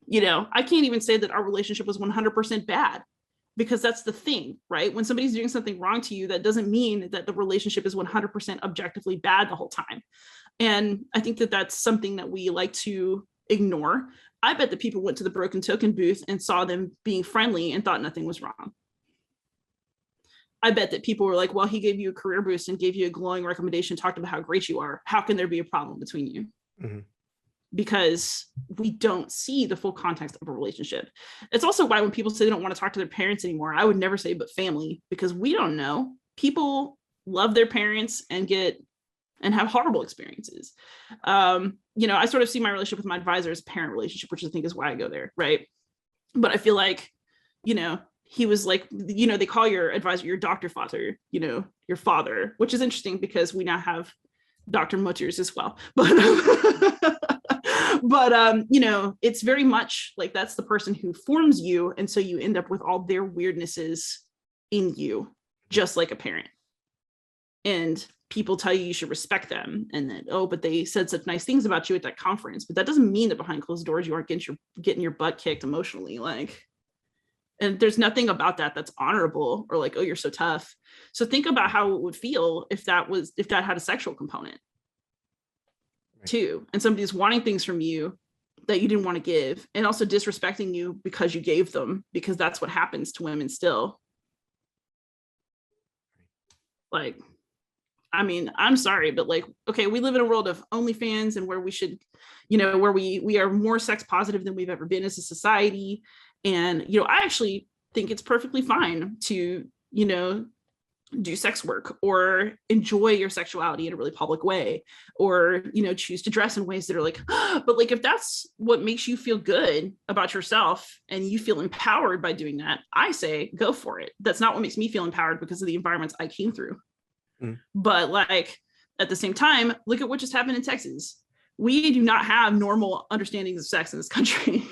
you know, I can't even say that our relationship was 100% bad, because that's the thing, right? When somebody's doing something wrong to you, that doesn't mean that the relationship is 100% objectively bad the whole time. And I think that that's something that we like to ignore. I bet that people went to the Broken Token booth and saw them being friendly and thought nothing was wrong. I bet that people were like, well, he gave you a career boost and gave you a glowing recommendation, talked about how great you are. How can there be a problem between you? Because we don't see the full context of a relationship. It's also why when people say they don't want to talk to their parents anymore, I would never say but family, because we don't know. People love their parents and have horrible experiences. You know, I sort of see my relationship with my advisor as a parent relationship, which I think is why I go there, right? But I feel like, you know, he was like, you know, they call your advisor your Dr. Father, you know, your father, which is interesting because we now have Dr. Mutters as well. But you know, it's very much like that's the person who forms you. And so you end up with all their weirdnesses in you, just like a parent. And people tell you should respect them, and then, oh, but they said such nice things about you at that conference. But that doesn't mean that behind closed doors you aren't getting your butt kicked emotionally. Like, and there's nothing about that that's honorable or like, oh, you're so tough. So think about how it would feel if that had a sexual component too, and somebody's wanting things from you that you didn't want to give, and also disrespecting you because you gave them, because that's what happens to women still. Like, I mean, I'm sorry, but like, okay, we live in a world of OnlyFans and where we should, you know, where we are more sex positive than we've ever been as a society. And, you know, I actually think it's perfectly fine to, you know, do sex work or enjoy your sexuality in a really public way, or, you know, choose to dress in ways that are like, but like, if that's what makes you feel good about yourself and you feel empowered by doing that, I say go for it. That's not what makes me feel empowered because of the environments I came through. But like, at the same time, look at what just happened in Texas. We do not have normal understandings of sex in this country.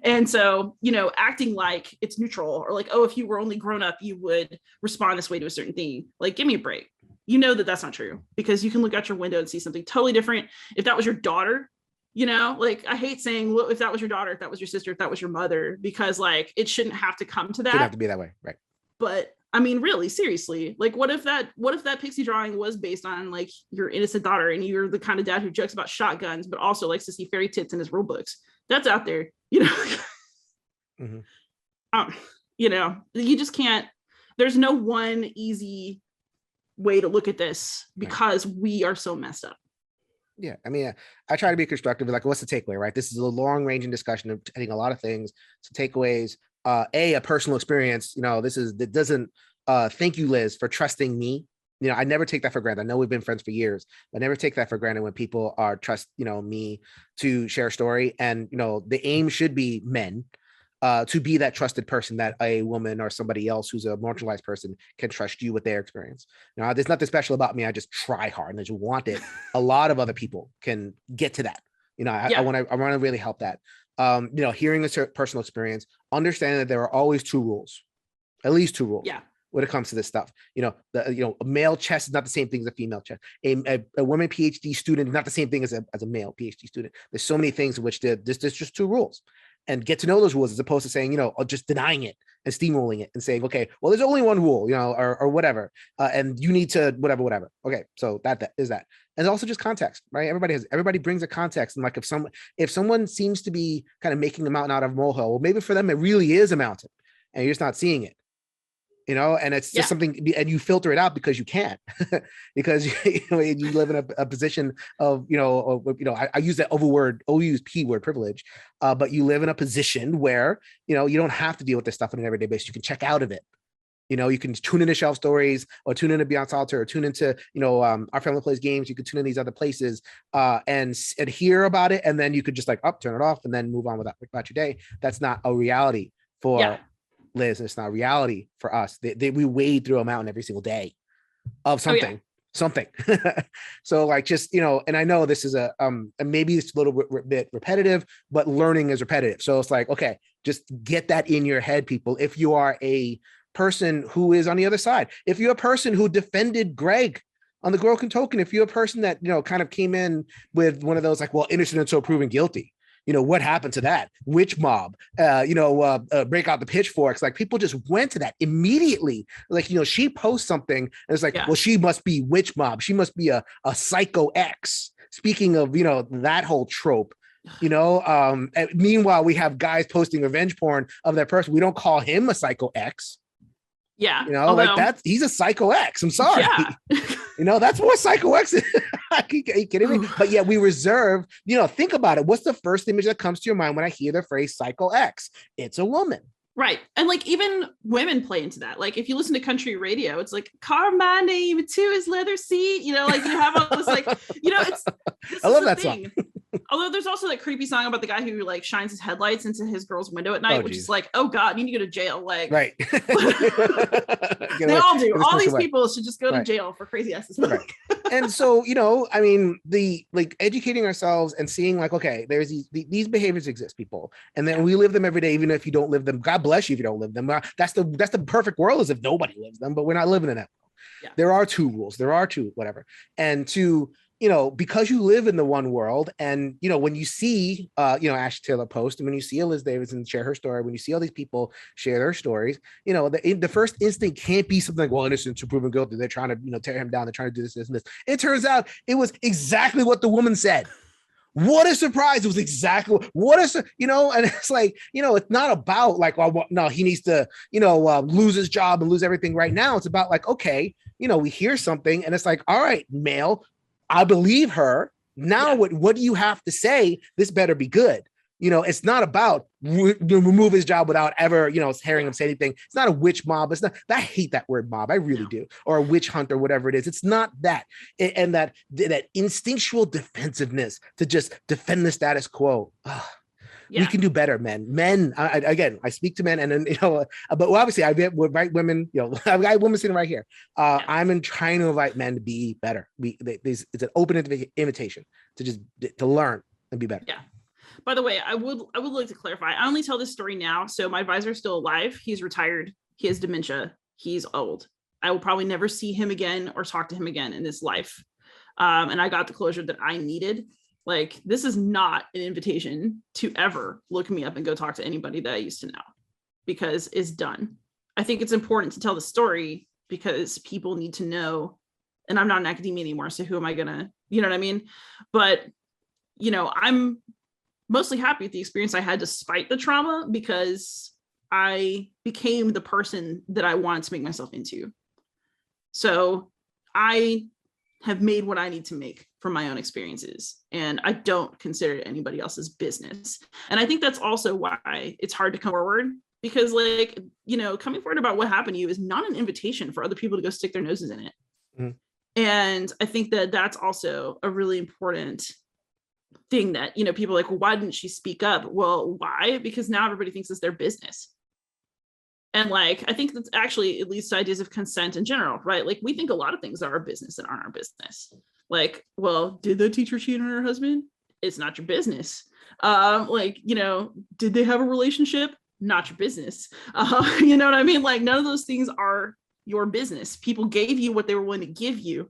And so, you know, acting like it's neutral, or like, oh, if you were only grown up, you would respond this way to a certain thing. Like, give me a break. You know that that's not true, because you can look out your window and see something totally different. If that was your daughter, you know, like, I hate saying, well, if that was your daughter, if that was your sister, if that was your mother, because like, it shouldn't have to come to that. It shouldn't have to be that way. Right. But I mean, really, seriously, like, what if that pixie drawing was based on like your innocent daughter, and you're the kind of dad who jokes about shotguns, but also likes to see fairy tits in his rule books? That's out there, you know. You know, you just can't. There's no one easy way to look at this, because we are so messed up. Yeah, I mean, I try to be constructive. Like, what's the takeaway, right? This is a long-ranging discussion of, I think, a lot of things. So takeaways. A personal experience, you know, that doesn't, thank you, Liz, for trusting me. You know, I never take that for granted. I know we've been friends for years, but I never take that for granted when people are trust, you know, me to share a story. And, you know, the aim should be men, to be that trusted person that a woman or somebody else who's a marginalized person can trust you with their experience. You know, there's nothing special about me. I just try hard and I just want it. A lot of other people can get to that. You know, I want to really help that. You know, hearing a personal experience, understanding that there are always two rules, at least two rules. Yeah. When it comes to this stuff, you know, a male chest is not the same thing as a female chest. A woman PhD student is not the same thing as a male PhD student. There's so many things in which there's just two rules, and get to know those rules, as opposed to saying, you know, just denying it and steamrolling it and saying, okay, well, there's only one rule, you know, or whatever, and you need to whatever. Okay, so that is that. And also just context, right? Everybody brings a context. And like, if someone seems to be kind of making a mountain out of a molehill, well, maybe for them it really is a mountain, and you're just not seeing it, you know. And it's just something, and you filter it out because you can't, because you know, you live in a position of, you know, I use that overused P word, privilege, but you live in a position where, you know, you don't have to deal with this stuff on an everyday basis. You can check out of it. You know, you can tune into Shelf Stories, or tune into Beyond Solitaire, or tune into, you know, Our Family Plays Games. You could tune in these other places and hear about it, and then you could just like turn it off, and then move on about your day. That's not a reality for Liz. It's not a reality for us. We wade through a mountain every single day of something. So like, just, you know, and I know this is and maybe it's a little bit repetitive, but learning is repetitive. So it's like, okay, just get that in your head, people. If you are a person who is on the other side, if you're a person who defended Greg on the Girl Can Token, if you're a person that, you know, kind of came in with one of those like, well, innocent until proven guilty, you know, what happened to that witch mob, break out the pitchforks, like people just went to that immediately. Like, you know, she posts something and it's like, well, she must be witch mob, she must be a psycho X. Speaking of, you know, that whole trope, you know, meanwhile we have guys posting revenge porn of that person. We don't call him a psycho X. Yeah. You know, like he's a psycho X. I'm sorry. Yeah. You know, that's what psycho X is. Are you kidding me? But yeah, we reserve, you know, think about it. What's the first image that comes to your mind when I hear the phrase psycho X? It's a woman. Right. And like, even women play into that. Like, if you listen to country radio, it's like, car my name to his leather seat, you know, like you have all this, like, you know, it's I love that song. Although there's also that creepy song about the guy who like shines his headlights into his girl's window at night, which is like, oh God, you need to go to jail. Like, right. They all do. All these people should just go to jail for crazy asses. Right. And so, you know, I mean, the like educating ourselves and seeing like, okay, there's these behaviors exist, people, and then we live them every day, even if you don't live them. God bless you if you don't live them. That's the perfect world, is if nobody lives them, but we're not living in that world. Yeah. There are two rules. There are two, whatever. And to, you know, because you live in the one world, and, you know, when you see, you know, Ashley Taylor post, and when you see Liz Davidson share her story, when you see all these people share their stories, you know, the first instinct can't be something like, well, innocent to proven guilty. They're trying to, you know, tear him down. They're trying to do this, this, and this. It turns out it was exactly what the woman said. What a surprise. It was exactly what you know, and it's like, you know, it's not about like, well, no, he needs to, you know, lose his job and lose everything right now. It's about like, okay, you know, we hear something and it's like, all right, male, I believe her. Now, what do you have to say? This better be good. You know, it's not about remove his job without ever, you know, hearing him say anything. It's not a witch mob. It's not. I hate that word mob. I really do. Or a witch hunt or whatever it is. It's not that. And that instinctual defensiveness to just defend the status quo. We can do better, men. Men, again, I speak to men, and then, you know, but obviously I invite women. You know, I've got women sitting right here. I'm trying to invite men to be better. It's an open invitation to just to learn and be better. Yeah. By the way, I would like to clarify. I only tell this story now, so my advisor is still alive. He's retired. He has dementia. He's old. I will probably never see him again or talk to him again in this life. And I got the closure that I needed. Like, this is not an invitation to ever look me up and go talk to anybody that I used to know, because it's done. I think it's important to tell the story because people need to know, and I'm not in academia anymore, so who am I gonna, you know what I mean? But, you know, I'm mostly happy with the experience I had despite the trauma, because I became the person that I wanted to make myself into. So I have made what I need to make from my own experiences, and I don't consider it anybody else's business. And I think that's also why it's hard to come forward, because, like, you know, coming forward about what happened to you is not an invitation for other people to go stick their noses in it. Mm-hmm. And I think that that's also a really important thing that, you know, people are like, well, why didn't she speak up? Well, why? Because now everybody thinks it's their business. And like, I think that's actually, it leads to ideas of consent in general, right? Like, we think a lot of things are our business that aren't our business. Like, well, did the teacher cheat on her husband? It's not your business. Like, you know, did they have a relationship? Not your business. You know what I mean? Like, none of those things are your business. People gave you what they were willing to give you,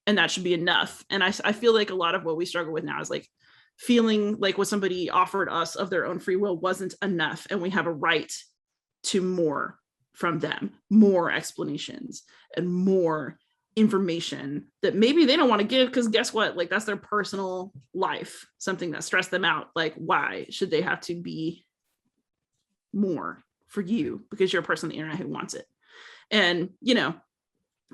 and that should be enough. And I feel like a lot of what we struggle with now is like feeling like what somebody offered us of their own free will wasn't enough, and we have a right to more from them, more explanations and more information that maybe they don't want to give, because guess what? Like, that's their personal life, something that stressed them out. Like, why should they have to be more for you because you're a person on the internet who wants it? And, you know,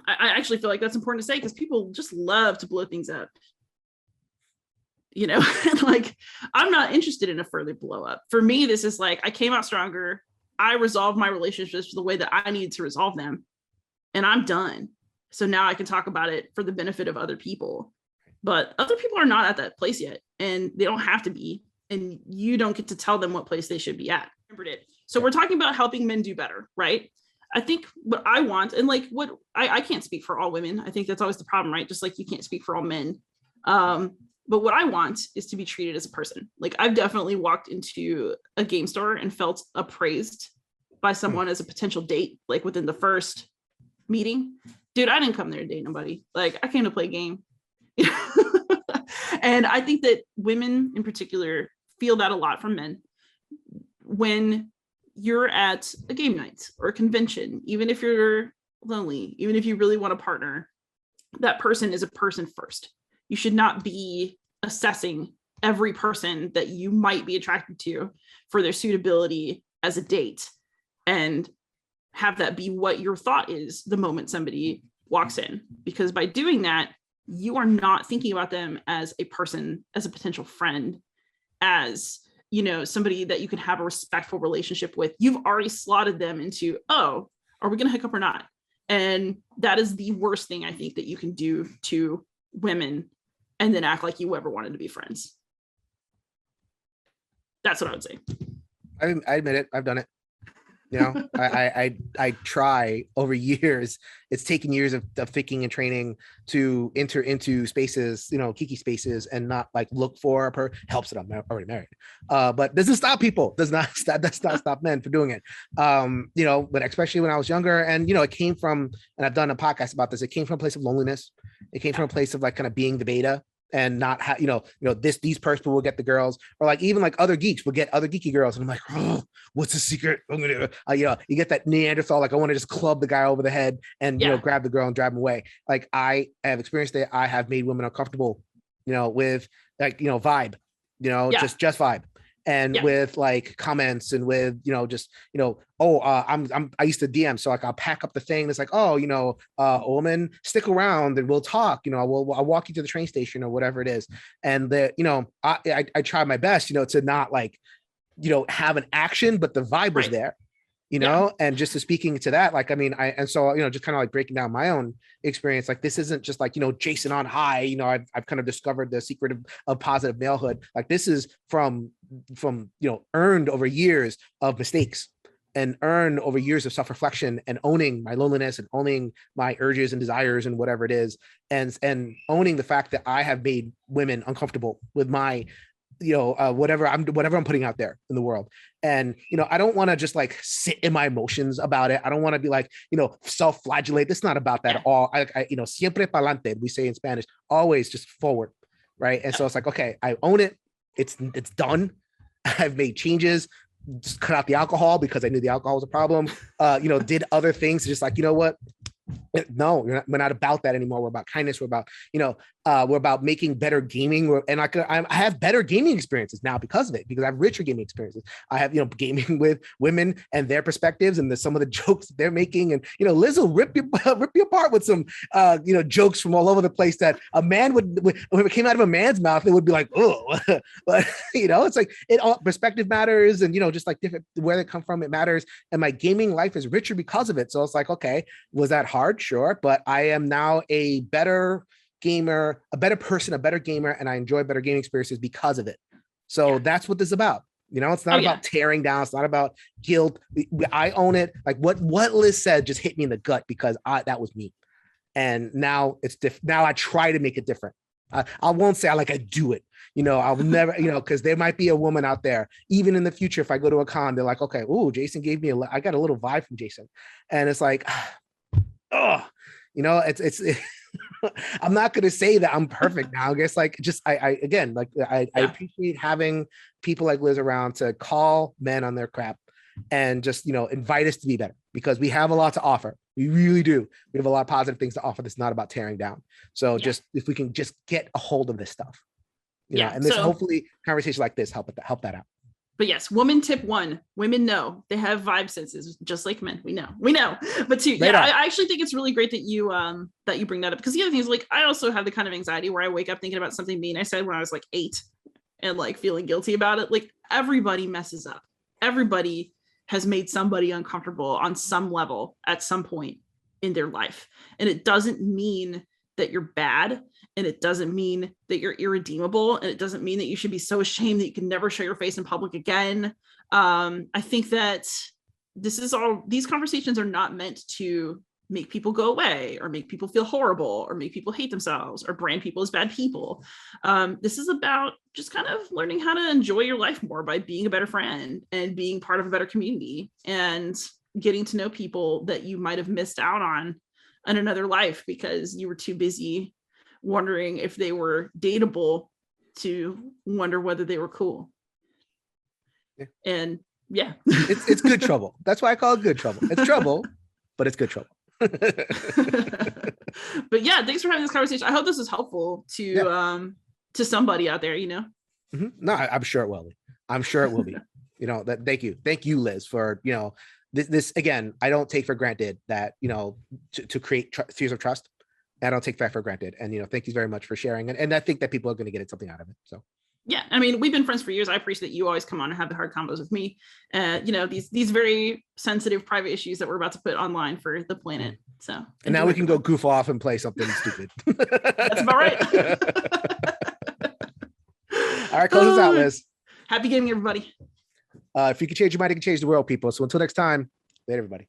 I actually feel like that's important to say, because people just love to blow things up. You know, like, I'm not interested in a further blow up. For me, this is like, I came out stronger. I resolved my relationships the way that I needed to resolve them, and I'm done. So now I can talk about it for the benefit of other people, but other people are not at that place yet, and they don't have to be, and you don't get to tell them what place they should be at. So we're talking about helping men do better, right? I think what I want, and like what I can't speak for all women. I think that's always the problem, right? Just like you can't speak for all men. But what I want is to be treated as a person. Like, I've definitely walked into a game store and felt appraised by someone as a potential date, like within the first meeting. Dude, I didn't come there to date nobody. Like, I came to play a game. And I think that women in particular feel that a lot from men. When you're at a game night or a convention, even if you're lonely, even if you really want a partner, that person is a person first. You should not be assessing every person that you might be attracted to for their suitability as a date, and have that be what your thought is the moment somebody walks in. Because by doing that, you are not thinking about them as a person, as a potential friend, as, you know, somebody that you can have a respectful relationship with. You've already slotted them into, oh, are we going to hook up or not? And that is the worst thing I think that you can do to women, and then act like you ever wanted to be friends. That's what I would say. I admit it. I've done it. You know, I try over years. It's taken years of thinking and training to enter into spaces, you know, kiki spaces, and not like look for her. Helps that I'm already married, but doesn't stop people. Does not stop men from doing it. You know, but especially when I was younger, and you know, it came from, and I've done a podcast about this. It came from a place of loneliness. It came from a place of like kind of being the beta. And not you know, these people will get the girls, or like even like other geeks will get other geeky girls, and I'm like, oh, what's the secret? I'm gonna, you know, you get that Neanderthal, like I want to just club the guy over the head and you know, grab the girl and drive him away. Like I have experienced it. I have made women uncomfortable, you know, with like, you know, vibe, you know, just vibe. And with like comments and with, you know, just, you know, I used to DM. So like, I'll pack up the thing. It's like, oh, you know, a woman, stick around and we'll talk, you know, I'll walk you to the train station or whatever it is. And you know, I try my best, you know, to not like, you know, have an action, but the vibe was there, you know, and just to speaking to that, like, I mean, and so, you know, just kind of like breaking down my own experience, like this isn't just like, you know, Jason on high, you know, I've kind of discovered the secret of positive malehood. Like this is from, you know, earned over years of mistakes and earned over years of self-reflection and owning my loneliness and owning my urges and desires and whatever it is. And owning the fact that I have made women uncomfortable with my, you know, whatever I'm putting out there in the world. And, you know, I don't want to just like sit in my emotions about it. I don't want to be like, you know, self-flagellate. It's not about that at all. I you know, siempre pa'lante, we say in Spanish, always just forward. Right. And so it's like, okay, I own it. It's done. I've made changes, just cut out the alcohol because I knew the alcohol was a problem. You know, did other things, just like, you know what? No, we're not about that anymore. We're about kindness. We're about, you know, we're about making better gaming. And I have better gaming experiences now because of it, because I have richer gaming experiences. I have, you know, gaming with women and their perspectives and some of the jokes they're making. And, you know, Liz will rip you apart with some, you know, jokes from all over the place that a man would, when it came out of a man's mouth, it would be like, oh, but, you know, it's like all perspective matters. And, you know, just like different, where they come from, it matters. And my gaming life is richer because of it. So it's like, okay, was that hard? Sure. But I am now a better gamer, a better person, a better gamer, and I enjoy better gaming experiences because of it. So that's what this is about. You know, it's not about tearing down. It's not about guilt. I own it. Like what Liz said just hit me in the gut because that was me. And now it's different. Now I try to make it different. I won't say I do it. You know, I'll never, you know, because there might be a woman out there, even in the future, if I go to a con, they're like, okay, ooh, Jason gave me I got a little vibe from Jason. And it's like, oh, you know, it's I'm not going to say that I'm perfect now. I guess like just I appreciate having people like Liz around to call men on their crap and just, you know, invite us to be better because we have a lot to offer. We really do. We have a lot of positive things to offer. That's not about tearing down. So just if we can just get a hold of this stuff, you know, and this hopefully conversation like this help that out. But yes, woman tip 1, women know they have vibe senses just like men. We know. But 2, I actually think it's really great that you bring that up, because the other thing is like, I also have the kind of anxiety where I wake up thinking about something mean I said when I was like 8 and like feeling guilty about it. Like everybody messes up. Everybody has made somebody uncomfortable on some level at some point in their life. And it doesn't mean that you're bad, and it doesn't mean that you're irredeemable, and it doesn't mean that you should be so ashamed that you can never show your face in public again. I think that these conversations are not meant to make people go away or make people feel horrible or make people hate themselves or brand people as bad people. This is about just kind of learning how to enjoy your life more by being a better friend and being part of a better community and getting to know people that you might have missed out on in another life because you were too busy wondering if they were dateable to wonder whether they were cool. And it's good trouble. That's why I call it good trouble. It's trouble, but it's good trouble. But yeah, thanks for having this conversation. I hope this is helpful to somebody out there, you know. No, I'm sure it will be. I'm sure it will be. You know, that thank you Liz, for, you know, this again, I don't take for granted that, you know, to create spheres of trust. I don't take that for granted. And, you know, thank you very much for sharing. And I think that people are going to get something out of it. So. Yeah, I mean, we've been friends for years. I appreciate that you always come on and have the hard combos with me. You know, these very sensitive private issues that we're about to put online for the planet. So. And now we can go goof off and play something stupid. That's about right. All right, close us out, Liz. Happy gaming, everybody. If you can change your mind, you can change the world, people. So until next time, later, everybody.